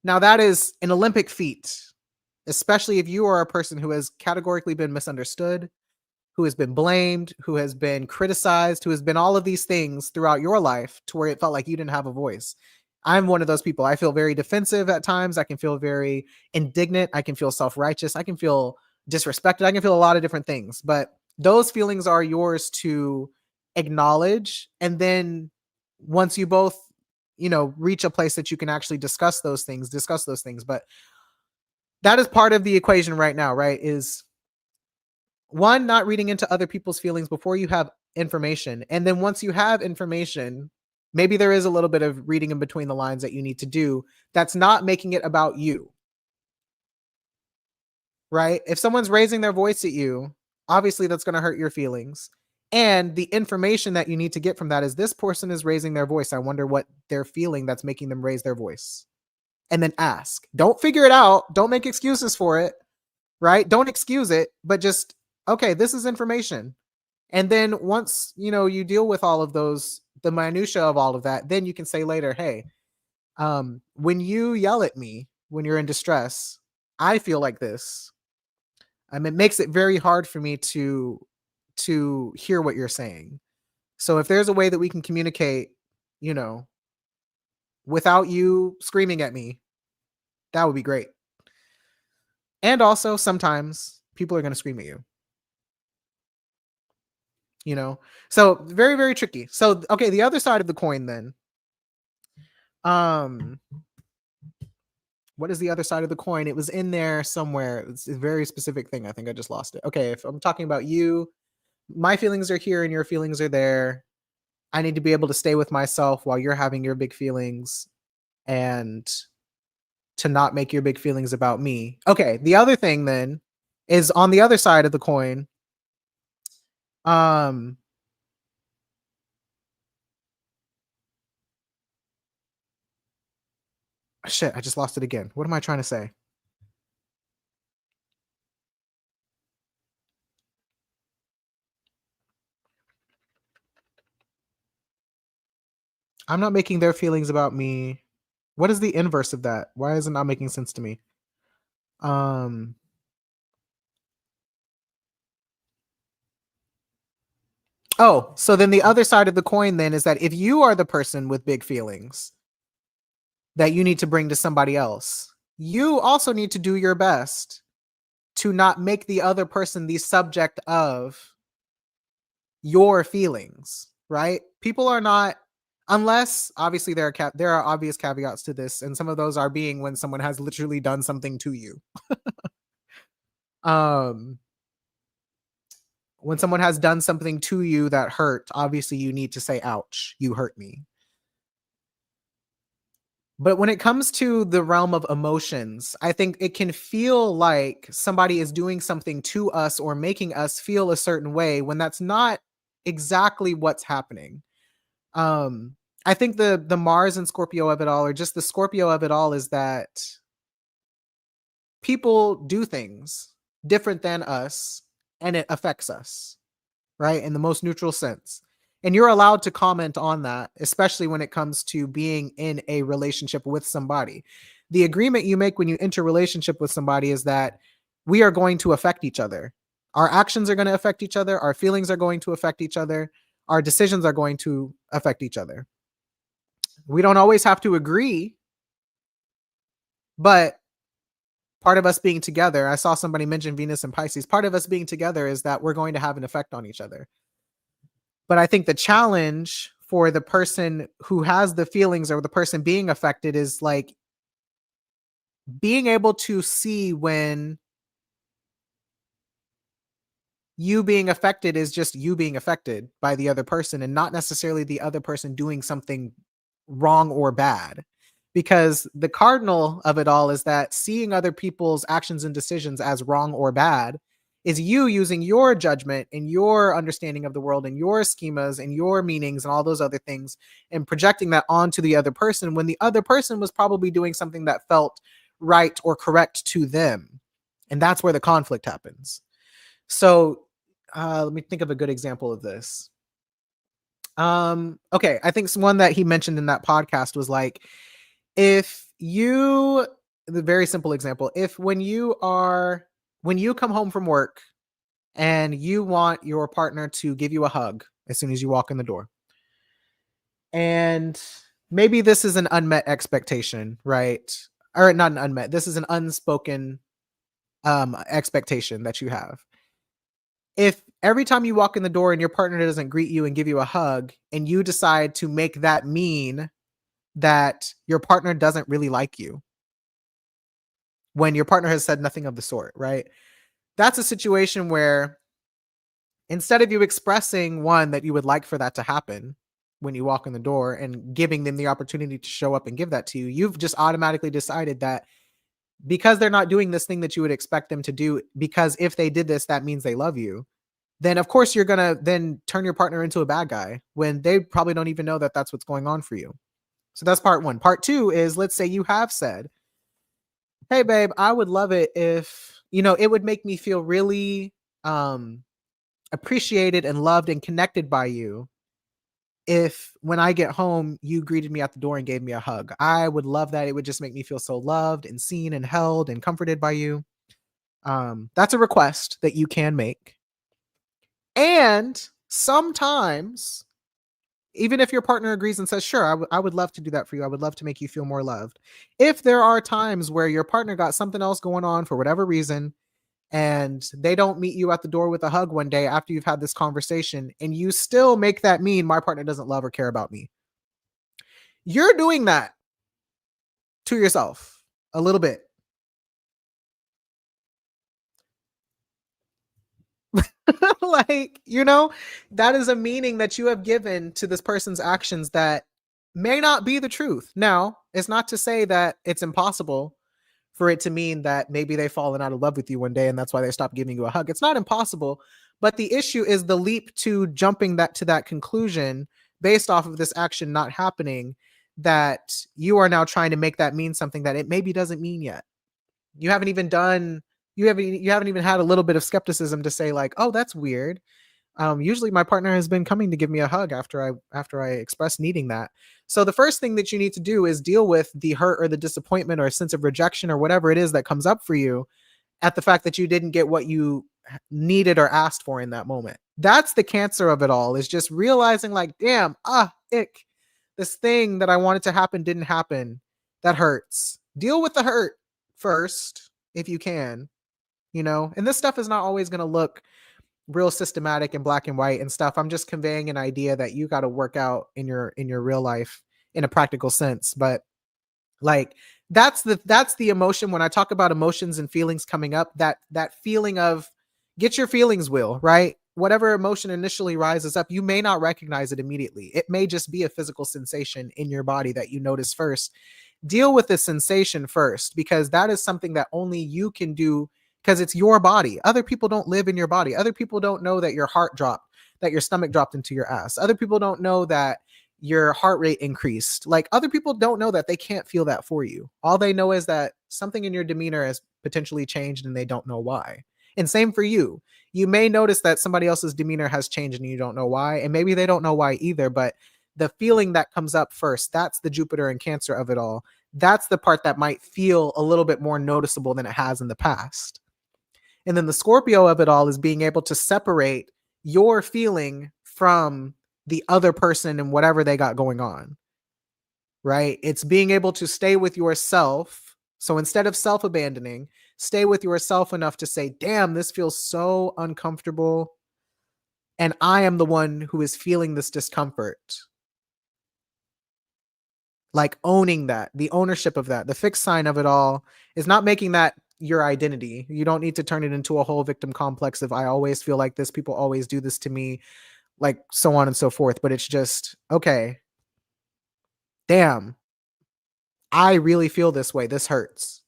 Now, that is an Olympic feat, especially if you are a person who has categorically been misunderstood, who has been blamed, who has been criticized, who has been all of these things throughout your life to where it felt like you didn't have a voice. I'm one of those people. I feel very defensive at times. I can feel very indignant. I can feel self-righteous. I can feel disrespected. I can feel a lot of different things, but those feelings are yours to acknowledge. And then once you both, reach a place that you can actually discuss those things. But that is part of the equation right now, right? Is one, not reading into other people's feelings before you have information. And then once you have information, maybe there is a little bit of reading in between the lines that you need to do that's not making it about you, right? If someone's raising their voice at you, obviously that's going to hurt your feelings. And the information that you need to get from that is this person is raising their voice. I wonder what they're feeling that's making them raise their voice. And then ask. Don't figure it out. Don't make excuses for it, right? Don't excuse it, but just, okay, this is information. And then once, you deal with all of those, the minutia of all of that, then you can say later, hey, when you yell at me, when you're in distress, I feel like this. It makes it very hard for me to hear what you're saying. So if there's a way that we can communicate you know, without you screaming at me. That would be great. And also sometimes people are going to scream at you, you know? So very, very tricky. So, okay, the other side of the coin then, um, what is the other side of the coin? It was in there somewhere. It's a very specific thing. I think I just lost it. Okay, if I'm talking about you, my feelings are here and your feelings are there. I need to be able to stay with myself while you're having your big feelings and to not make your big feelings about me. Okay, the other thing then is on the other side of the coin. Um shit, I just lost it again. What am I trying to say? I'm not making their feelings about me. What is the inverse of that? Why is it not making sense to me? Um Oh, so then the other side of the coin then is that if you are the person with big feelings that you need to bring to somebody else, you also need to do your best to not make the other person the subject of your feelings, right? People are not, unless obviously there are obvious caveats to this, and some of those are being when someone has literally done something to you. Um when someone has done something to you that hurt, obviously you need to say ouch, you hurt me. But when it comes to the realm of emotions, I think it can feel like somebody is doing something to us or making us feel a certain way when that's not exactly what's happening. Um, I think the Mars and Scorpio of it all, or just the Scorpio of it all, is that people do things different than us and it affects us, right? In the most neutral sense. And you're allowed to comment on that, especially when it comes to being in a relationship with somebody. The agreement you make when you enter a relationship with somebody is that we are going to affect each other. Our actions are going to affect each other. Our feelings are going to affect each other. Our decisions are going to affect each other. We don't always have to agree, but part of us being together, I saw somebody mention Venus and Pisces. Part of us being together is that we're going to have an effect on each other. But I think the challenge for the person who has the feelings or the person being affected is like being able to see when you being affected is just you being affected by the other person and not necessarily the other person doing something wrong or bad. Because the cardinal of it all is that seeing other people's actions and decisions as wrong or bad is you using your judgment and your understanding of the world and your schemas and your meanings and all those other things and projecting that onto the other person when the other person was probably doing something that felt right or correct to them. And that's where the conflict happens. So let me think of a good example of this. Okay, I think one that he mentioned in that podcast was like, if you, the very simple example, if when you come home from work and you want your partner to give you a hug as soon as you walk in the door, and maybe this is an unmet expectation, right? Or not an unmet, this is an unspoken expectation that you have. If every time you walk in the door and your partner doesn't greet you and give you a hug, and you decide to make that mean that your partner doesn't really like you when your partner has said nothing of the sort, right? That's a situation where instead of you expressing one that you would like for that to happen when you walk in the door and giving them the opportunity to show up and give that to you, you've just automatically decided that because they're not doing this thing that you would expect them to do, because if they did this, that means they love you, then of course you're going to then turn your partner into a bad guy when they probably don't even know that that's what's going on for you. So that's part one. Part two is, let's say you have said, hey babe, I would love it if, it would make me feel really appreciated and loved and connected by you if when I get home you greeted me at the door and gave me a hug. I would love that. It would just make me feel so loved and seen and held and comforted by you. That's a request that you can make. And sometimes Even if your partner agrees and says, sure, I would love to do that for you. I would love to make you feel more loved. If there are times where your partner got something else going on for whatever reason, and they don't meet you at the door with a hug one day after you've had this conversation, and you still make that mean my partner doesn't love or care about me, you're doing that to yourself a little bit. Like, that is a meaning that you have given to this person's actions that may not be the truth. Now, it's not to say that it's impossible for it to mean that maybe they've fallen out of love with you one day and that's why they stopped giving you a hug. It's not impossible, but the issue is the leap to jumping that to that conclusion based off of this action not happening, that you are now trying to make that mean something that it maybe doesn't mean yet. You haven't even done you haven't even had a little bit of skepticism to say like, oh, that's weird. Usually my partner has been coming to give me a hug after I express needing that. So the first thing that you need to do is deal with the hurt or the disappointment or a sense of rejection or whatever it is that comes up for you at the fact that you didn't get what you needed or asked for in that moment. That's the cancer of it all, is just realizing like, damn, ick. This thing that I wanted to happen didn't happen. That hurts. Deal with the hurt first if you can, and this stuff is not always going to look real systematic and black and white and stuff. I'm just conveying an idea that you got to work out in your real life in a practical sense. But like, that's the emotion. When I talk about emotions and feelings coming up, that feeling of get your feelings wheel, right? Whatever emotion initially rises up, you may not recognize it immediately. It may just be a physical sensation in your body that you notice first. Deal with the sensation first, because that is something that only you can do, because it's your body. Other people don't live in your body. Other people don't know that your heart dropped, that your stomach dropped into your ass. Other people don't know that your heart rate increased. Like, other people don't know that. They can't feel that for you. All they know is that something in your demeanor has potentially changed and they don't know why. And same for you. You may notice that somebody else's demeanor has changed and you don't know why. And maybe they don't know why either, but the feeling that comes up first, that's the Jupiter and Cancer of it all. That's the part that might feel a little bit more noticeable than it has in the past. And then the Scorpio of it all is being able to separate your feeling from the other person and whatever they got going on, right? It's being able to stay with yourself. So instead of self-abandoning, stay with yourself enough to say, damn, this feels so uncomfortable. And I am the one who is feeling this discomfort. Like, owning that, the ownership of that, the fixed sign of it all is not making that your identity. You don't need to turn it into a whole victim complex of I always feel like this, people always do this to me, like so on and so forth. But it's just, okay, damn, I really feel this way. This hurts.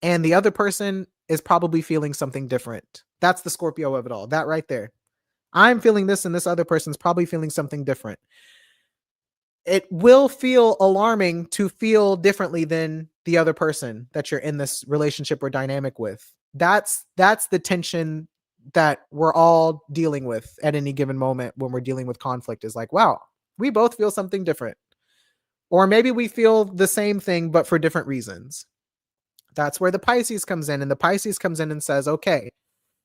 And the other person is probably feeling something different. That's the Scorpio of it all. That right there. I'm feeling this and this other person's probably feeling something different. It will feel alarming to feel differently than the other person that you're in this relationship or dynamic with. That's the tension that we're all dealing with at any given moment when we're dealing with conflict, is like, wow, we both feel something different. Or maybe we feel the same thing, but for different reasons. That's where the Pisces comes in. And the Pisces comes in and says, okay,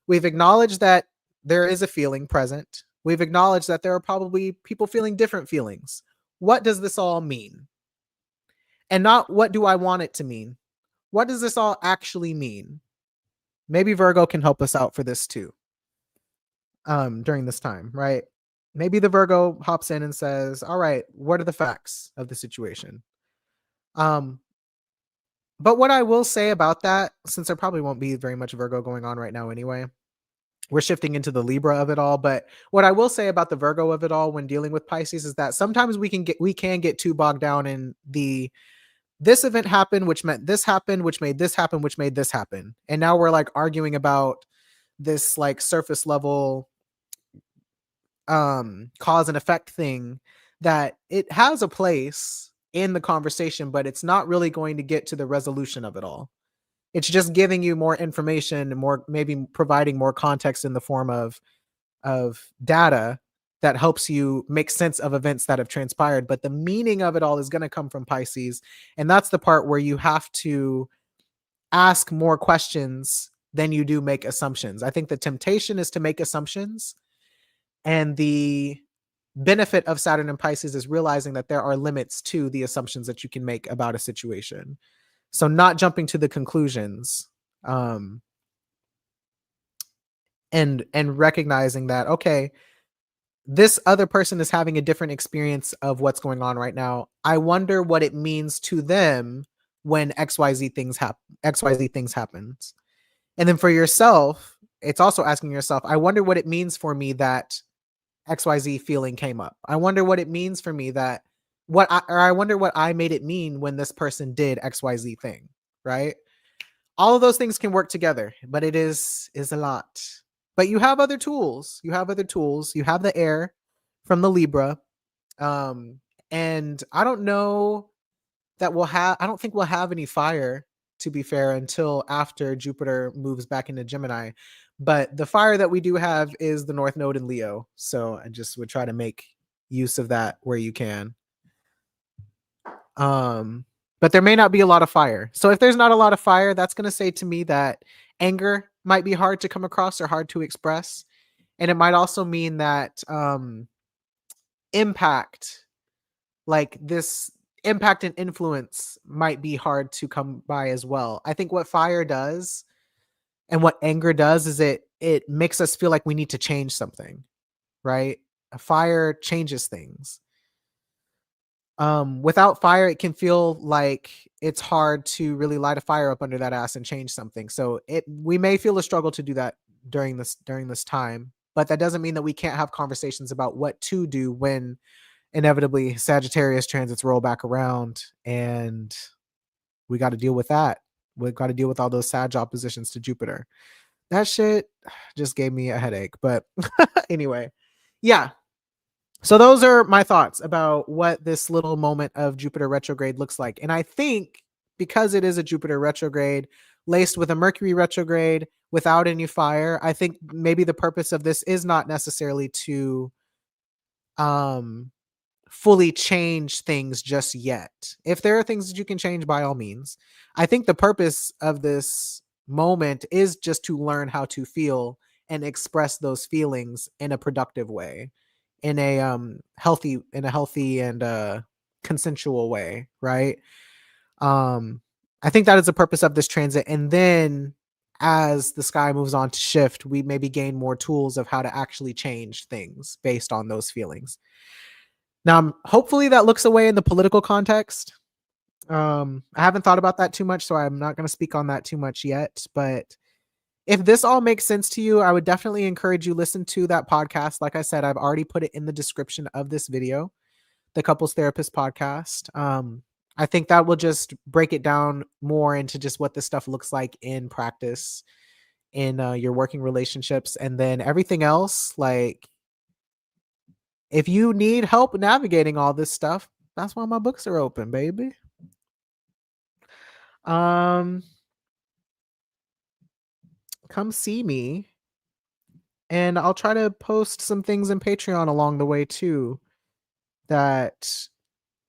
we've acknowledged that there is a feeling present. We've acknowledged that there are probably people feeling different feelings. What does this all mean? And not what do I want it to mean? What does this all actually mean? Maybe Virgo can help us out for this too. During this time, right? Maybe the Virgo hops in and says, all right, what are the facts of the situation? But what I will say about that, since there probably won't be very much Virgo going on right now anyway, we're shifting into the Libra of it all. But what I will say about the Virgo of it all when dealing with Pisces is that sometimes we can get too bogged down in this event happened, which meant this happened, which made this happen, which made this happen. And now we're like arguing about this like surface level cause and effect thing, that it has a place in the conversation, but it's not really going to get to the resolution of it all. It's just giving you more information and more, maybe providing more context in the form of data that helps you make sense of events that have transpired. But the meaning of it all is going to come from Pisces. And that's the part where you have to ask more questions than you do make assumptions. I think the temptation is to make assumptions, and the benefit of Saturn and Pisces is realizing that there are limits to the assumptions that you can make about a situation. So not jumping to the conclusions, and recognizing that, okay, this other person is having a different experience of what's going on right now. I wonder what it means to them when XYZ things happens. And then for yourself, it's also asking yourself, I wonder what it means for me that XYZ feeling came up. I wonder what it means for me that I wonder what I made it mean when this person did XYZ thing, right? All of those things can work together, but it is a lot. But you have other tools. You have the air from the Libra. And I don't know that I don't think we'll have any fire, to be fair, until after Jupiter moves back into Gemini. But the fire that we do have is the North Node in Leo. So I just would try to make use of that where you can. But there may not be a lot of fire. So if there's not a lot of fire, that's going to say to me that anger might be hard to come across or hard to express. And it might also mean that impact, like this impact and influence, might be hard to come by as well. I think what fire does and what anger does is it makes us feel like we need to change something, right? A fire changes things. Without fire, it can feel like it's hard to really light a fire up under that ass and change something. So we may feel a struggle to do that during this time, but that doesn't mean that we can't have conversations about what to do when inevitably Sagittarius transits roll back around, and we got to deal with that. We've got to deal with all those Sag oppositions to Jupiter. That shit just gave me a headache. But anyway, yeah. So those are my thoughts about what this little moment of Jupiter retrograde looks like. And I think because it is a Jupiter retrograde laced with a Mercury retrograde without any fire, I think maybe the purpose of this is not necessarily to fully change things just yet. If there are things that you can change, by all means. I think the purpose of this moment is just to learn how to feel and express those feelings in a productive way, in a healthy and consensual way, right? I think that is the purpose of this transit. And then as the sky moves on to shift, we maybe gain more tools of how to actually change things based on those feelings. Now, hopefully that looks away in the political context. I haven't thought about that too much, so I'm not going to speak on that too much yet. But if this all makes sense to you, I would definitely encourage you listen to that podcast. Like I said, I've already put it in the description of this video, the Couples Therapist podcast. I think that will just break it down more into just what this stuff looks like in practice in your working relationships. And then everything else, like if you need help navigating all this stuff, that's why my books are open, baby. Come see me, and I'll try to post some things in Patreon along the way too that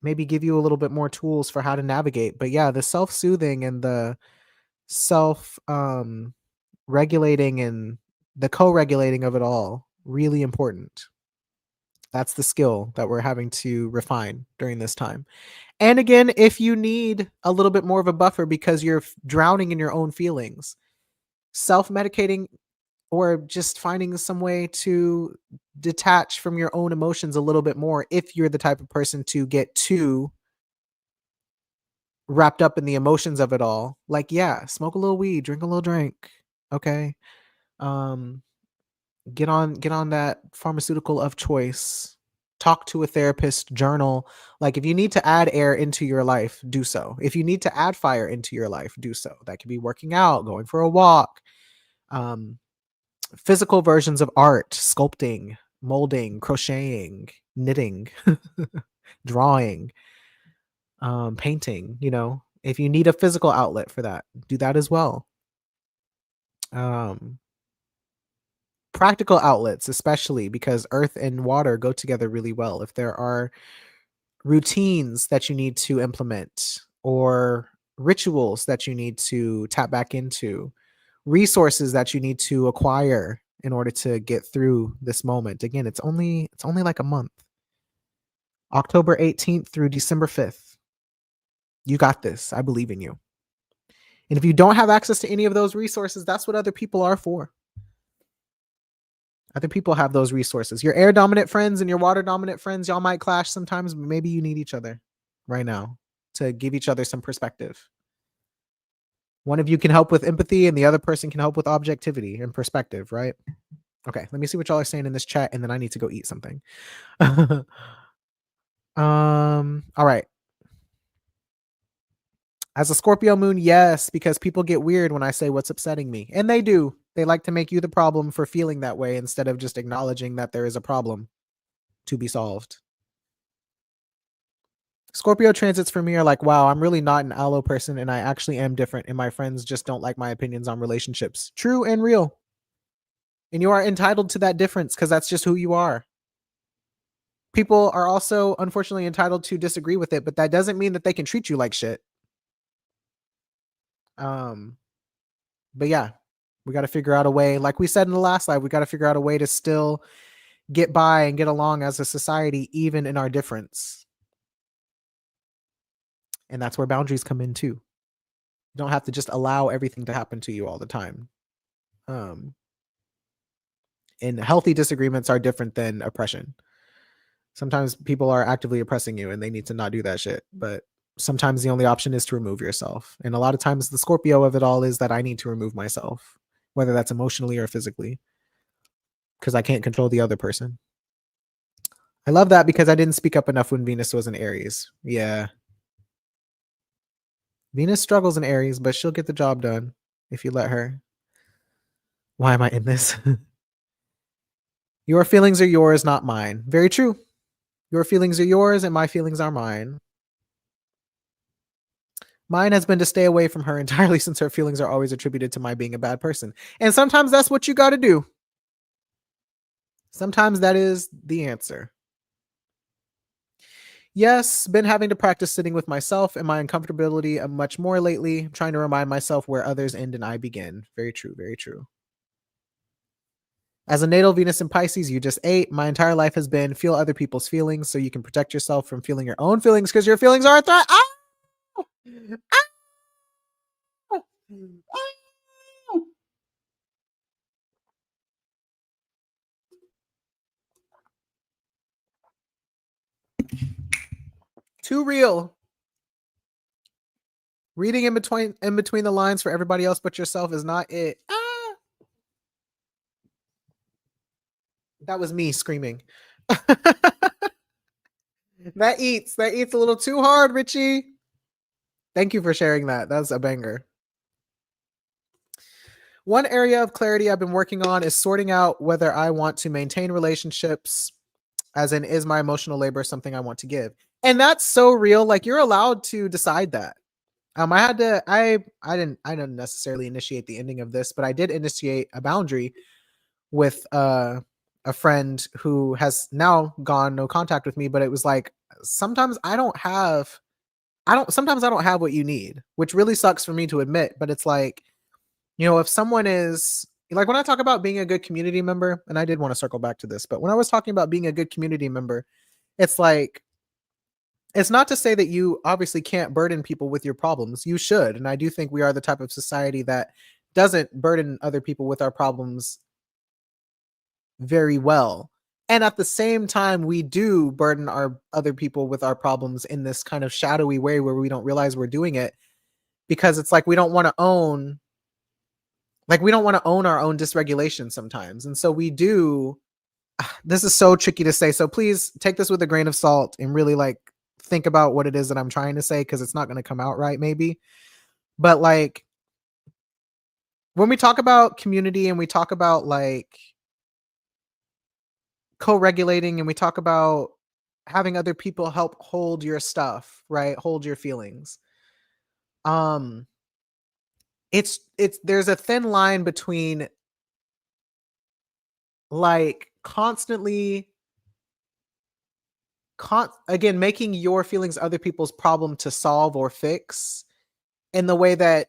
maybe give you a little bit more tools for how to navigate. But yeah, the self-soothing and the self regulating and the co-regulating of it all, really important. That's the skill that we're having to refine during this time. And again, if you need a little bit more of a buffer because you're drowning in your own feelings, self-medicating or just finding some way to detach from your own emotions a little bit more, if you're the type of person to get too wrapped up in the emotions of it all, like, yeah, smoke a little weed, drink a little drink. Okay. Get on that pharmaceutical of choice. Talk to a therapist, journal. Like if you need to add air into your life, do so. If you need to add fire into your life, do so. That could be working out, going for a walk, physical versions of art, sculpting, molding, crocheting, knitting, drawing, painting. If you need a physical outlet for that, do that as well. Practical outlets, especially because earth and water go together really well. If there are routines that you need to implement or rituals that you need to tap back into, resources that you need to acquire in order to get through this moment. Again, it's only like a month. October 18th through December 5th. You got this. I believe in you. And if you don't have access to any of those resources, that's what other people are for. Other people have those resources. Your air dominant friends and your water dominant friends, y'all might clash sometimes, but maybe you need each other right now to give each other some perspective. One of you can help with empathy and the other person can help with objectivity and perspective, right? Okay, let me see what y'all are saying in this chat and then I need to go eat something. All right. As a Scorpio moon, yes, because people get weird when I say what's upsetting me. And they do. They like to make you the problem for feeling that way instead of just acknowledging that there is a problem to be solved. Scorpio transits for me are like, wow, I'm really not an aloe person and I actually am different and my friends just don't like my opinions on relationships. True and real. And you are entitled to that difference because that's just who you are. People are also unfortunately entitled to disagree with it, but that doesn't mean that they can treat you like shit. But yeah, we got to figure out a way, like we said in the last live, we got to figure out a way to still get by and get along as a society, even in our difference. And that's where boundaries come in too. You don't have to just allow everything to happen to you all the time. And healthy disagreements are different than oppression. Sometimes people are actively oppressing you and they need to not do that shit. But sometimes the only option is to remove yourself. And a lot of times the Scorpio of it all is that I need to remove myself, whether that's emotionally or physically, because I can't control the other person. I love that because I didn't speak up enough when Venus was in Aries. Yeah. Venus struggles in Aries, but she'll get the job done if you let her. Why am I in this? Your feelings are yours, not mine. Very true. Your feelings are yours and my feelings are mine. Mine has been to stay away from her entirely since her feelings are always attributed to my being a bad person. And sometimes that's what you got to do. Sometimes that is the answer. Yes, been having to practice sitting with myself and my uncomfortability much more lately, trying to remind myself where others end and I begin. Very true, very true. As a natal Venus in Pisces, you just ate. My entire life has been feel other people's feelings so you can protect yourself from feeling your own feelings because your feelings are a threat. Ah! Ah! Ah! Too real. Reading in between the lines for everybody else but yourself is not it. Ah! That was me screaming. That eats a little too hard, Richie. Thank you for sharing that. That's a banger. One area of clarity I've been working on is sorting out whether I want to maintain relationships, as in, is my emotional labor something I want to give? And that's so real. Like you're allowed to decide that. I didn't necessarily initiate the ending of this, but I did initiate a boundary with a friend who has now gone no contact with me, but it was like sometimes I don't have what you need, which really sucks for me to admit, but it's like, if someone is like when I talk about being a good community member, and I did want to circle back to this, but when I was talking about being a good community member, it's like it's not to say that you obviously can't burden people with your problems. You should. And I do think we are the type of society that doesn't burden other people with our problems very well. And at the same time, we do burden our other people with our problems in this kind of shadowy way where we don't realize we're doing it because it's like we don't want to own our own dysregulation sometimes. And so we do. This is so tricky to say. So please take this with a grain of salt and really like think about what it is that I'm trying to say because it's not going to come out right maybe. But like when we talk about community and we talk about like co-regulating and we talk about having other people help hold your stuff, right? Hold your feelings. Um it's there's a thin line between like constantly again making your feelings other people's problem to solve or fix in the way that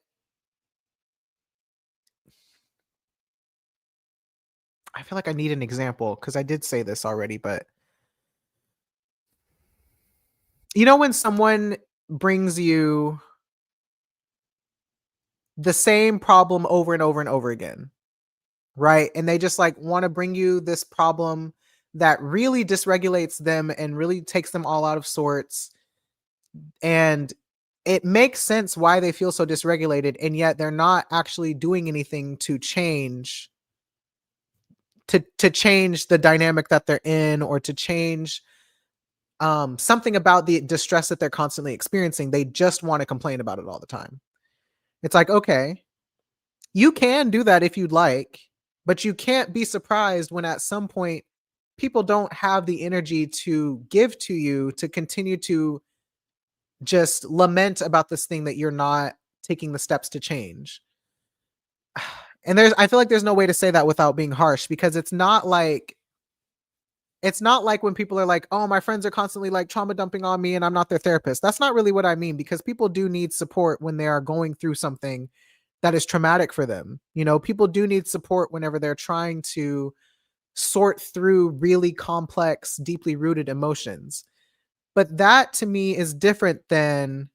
I feel like I need an example because I did say this already, but You know when someone brings you the same problem over and over and over again, right? And they just like want to bring you this problem that really dysregulates them and really takes them all out of sorts. And it makes sense why they feel so dysregulated, and yet they're not actually doing anything to change the dynamic that they're in, or to change something about the distress that they're constantly experiencing. They just want to complain about it all the time. It's like, okay, you can do that if you'd like, but you can't be surprised when at some point people don't have the energy to give to you to continue to just lament about this thing that you're not taking the steps to change. And I feel like there's no way to say that without being harsh, because it's not like when people are like, "Oh, my friends are constantly like trauma dumping on me and I'm not their therapist." That's not really what I mean, because people do need support when they are going through something that is traumatic for them. People do need support whenever they're trying to sort through really complex, deeply rooted emotions. But that to me is different than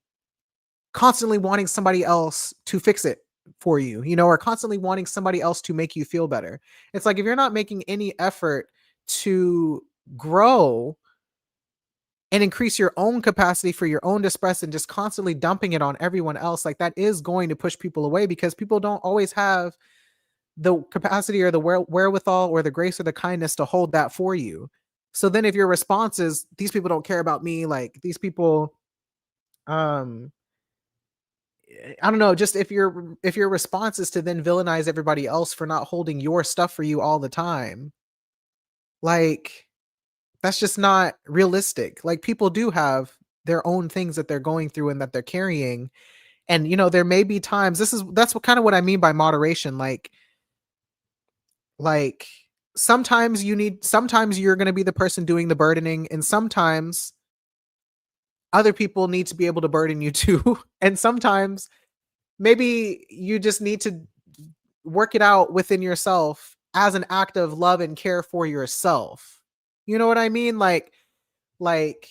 constantly wanting somebody else to fix it for you, or constantly wanting somebody else to make you feel better. It's like if you're not making any effort to grow and increase your own capacity for your own distress and just constantly dumping it on everyone else, like that is going to push people away, because people don't always have the capacity or the wherewithal or the grace or the kindness to hold that for you. So then if your response is, these people don't care about me, like these people, um I don't know, just if your response is to then villainize everybody else for not holding your stuff for you all the time, like that's just not realistic. Like people do have their own things that they're going through and that they're carrying. And there may be times, that's what kind of what I mean by moderation. Like sometimes you're going to be the person doing the burdening, and sometimes other people need to be able to burden you too. And sometimes maybe you just need to work it out within yourself as an act of love and care for yourself. You know what I mean? Like like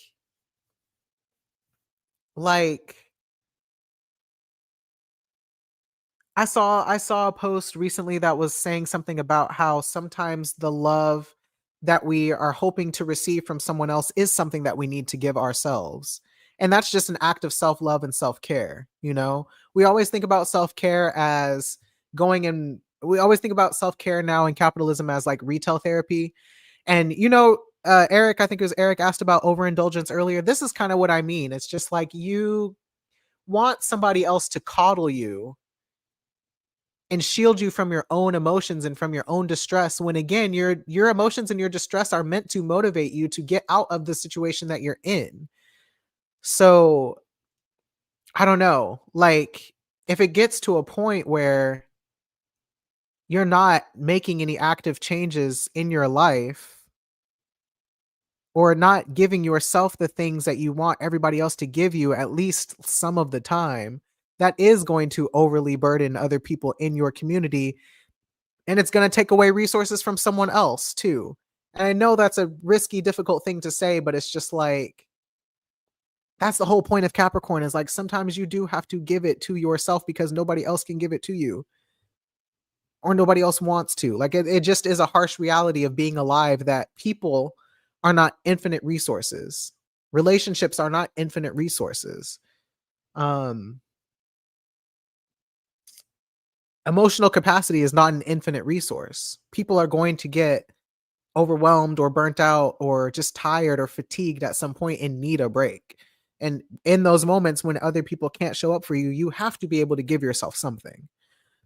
I saw a post recently that was saying something about how sometimes the love that we are hoping to receive from someone else is something that we need to give ourselves. And that's just an act of self-love and self-care. We always think about self-care as we always think about self-care now in capitalism as like retail therapy. And Eric, I think it was Eric, asked about overindulgence earlier. This is kind of what I mean. It's just like you want somebody else to coddle you and shield you from your own emotions and from your own distress, when again your emotions and your distress are meant to motivate you to get out of the situation that you're in. So I don't know, like if it gets to a point where you're not making any active changes in your life, or not giving yourself the things that you want everybody else to give you at least some of the time, that is going to overly burden other people in your community, and it's going to take away resources from someone else too. And I know that's a risky, difficult thing to say, but it's just like that's the whole point of Capricorn, is like sometimes you do have to give it to yourself because nobody else can give it to you, or nobody else wants to. Like it just is a harsh reality of being alive, that people are not infinite resources. Relationships are not infinite resources. Um Emotional capacity is not an infinite resource. People are going to get overwhelmed or burnt out or just tired or fatigued at some point and need a break. And in those moments when other people can't show up for you, you have to be able to give yourself something.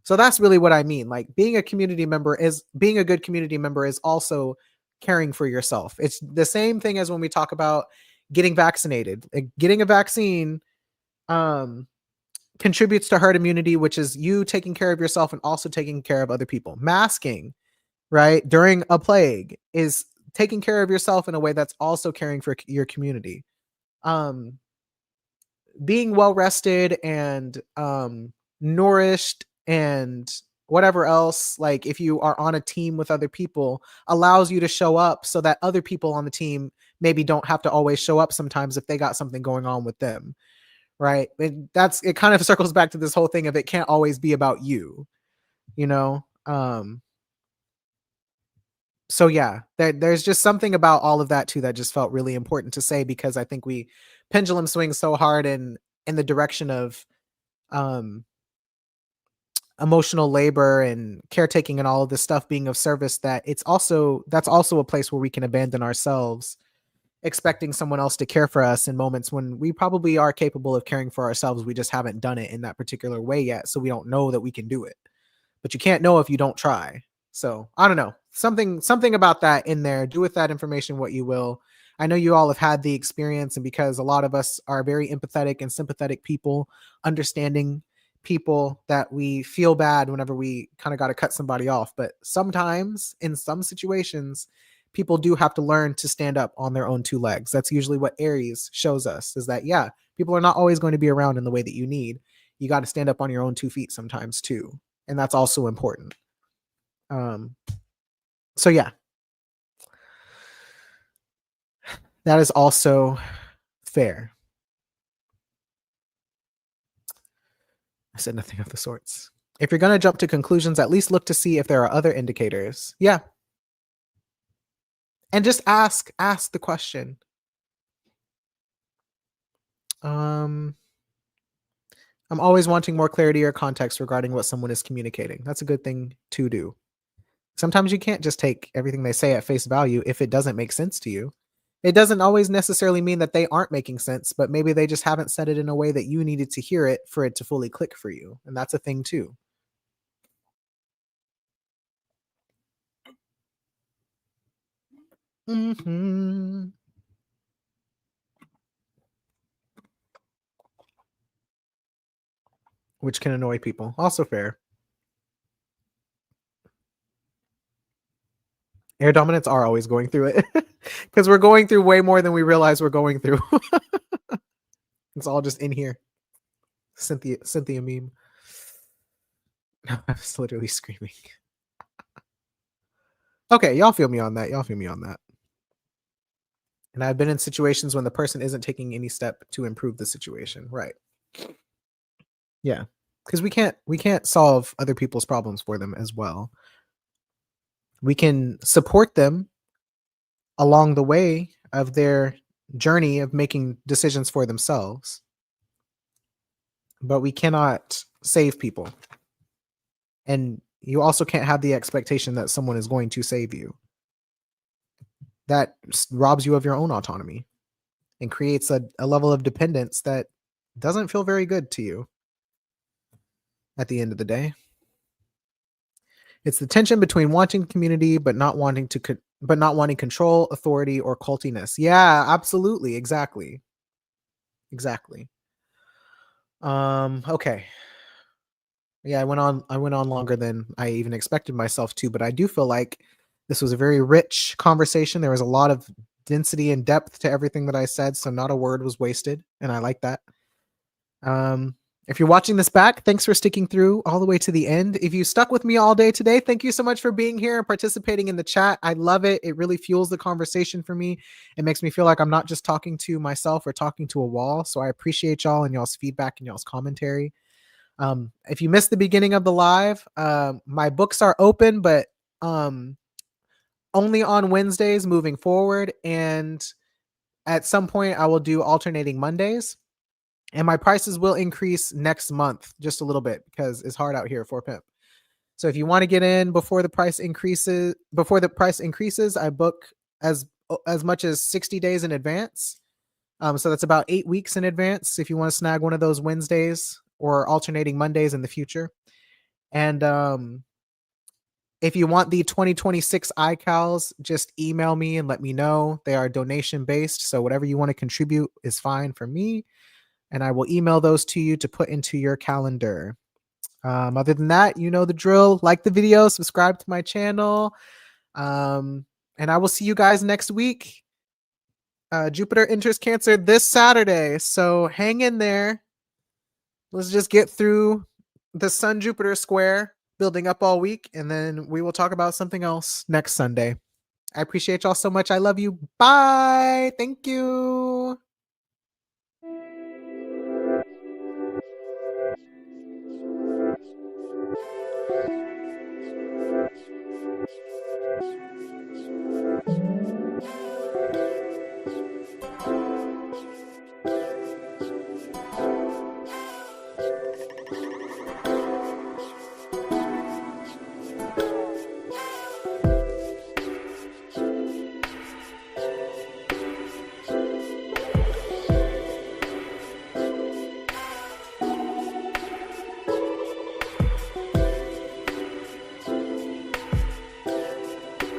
So that's really what I mean. Like being a good community member is also caring for yourself. It's the same thing as when we talk about getting vaccinated. Like getting a vaccine um contributes to herd immunity, which is you taking care of yourself and also taking care of other people. Masking, right, during a plague is taking care of yourself in a way that's also caring for your community. Um, Being well rested and nourished and whatever else, like if you are on a team with other people, allows you to show up so that other people on the team maybe don't have to always show up sometimes if they got something going on with them, right? It kind of circles back to this whole thing of it can't always be about you, you know? So yeah, there's just something about all of that too that just felt really important to say, because I think we pendulum swing so hard in the direction of um emotional labor and caretaking and all of this stuff being of service, that that's also a place where we can abandon ourselves, expecting someone else to care for us in moments when we probably are capable of caring for ourselves. We just haven't done it in that particular way yet, so we don't know that we can do it. But you can't know if you don't try. So I don't know. Something about that in there. Do with that information what you will. I know you all have had the experience, and because a lot of us are very empathetic and sympathetic people, understanding people, that we feel bad whenever we kind of got to cut somebody off. But sometimes in some situations, people do have to learn to stand up on their own two legs. That's usually what Aries shows us, is that, yeah, people are not always going to be around in the way that you need. You got to stand up on your own 2 feet sometimes too. And that's also important. Um, so yeah, that is also fair. I said nothing of the sorts. If you're going to jump to conclusions, at least look to see if there are other indicators. Yeah. And just ask the question. Um, I'm always wanting more clarity or context regarding what someone is communicating. That's a good thing to do. Sometimes you can't just take everything they say at face value if it doesn't make sense to you. It doesn't always necessarily mean that they aren't making sense, but maybe they just haven't said it in a way that you needed to hear it for it to fully click for you. And that's a thing too. Mhm. Which can annoy people. Also fair. Air dominants are always going through it because we're going through way more than we realize we're going through. It's all just in here. Cynthia meme. I was literally screaming. Okay, y'all feel me on that. Y'all feel me on that. And I've been in situations when the person isn't taking any step to improve the situation. Right. Yeah. Because we can't solve other people's problems for them as well. We can support them along the way of their journey of making decisions for themselves, but we cannot save people. And you also can't have the expectation that someone is going to save you. That robs you of your own autonomy and creates a level of dependence that doesn't feel very good to you at the end of the day. It's the tension between wanting community but not wanting control, authority, or cultiness. Yeah, absolutely, exactly. Exactly. Okay. Yeah, I went on longer than I even expected myself to, but I do feel like this was a very rich conversation. There was a lot of density and depth to everything that I said, so not a word was wasted, and I like that. Um, if you're watching this back, thanks for sticking through all the way to the end. If you stuck with me all day today, thank you so much for being here and participating in the chat. I love it. It really fuels the conversation for me. It makes me feel like I'm not just talking to myself or talking to a wall. So I appreciate y'all and y'all's feedback and y'all's commentary. If you missed the beginning of the live, my books are open, but um, only on Wednesdays moving forward. And at some point, I will do alternating Mondays. And my prices will increase next month just a little bit because it's hard out here for pimp. So if you want to get in before the price increases, I book as much as 60 days in advance. So that's about 8 weeks in advance if you want to snag one of those Wednesdays or alternating Mondays in the future. And if you want the 2026 iCals, just email me and let me know. They are donation based, so whatever you want to contribute is fine for me, and I will email those to you to put into your calendar. Other than that, you know the drill. Like the video, subscribe to my channel, and I will see you guys next week. Jupiter enters Cancer this Saturday, so hang in there. Let's just get through the Sun Jupiter square building up all week, and then we will talk about something else next Sunday. I appreciate y'all so much. I love you. Bye. Thank you.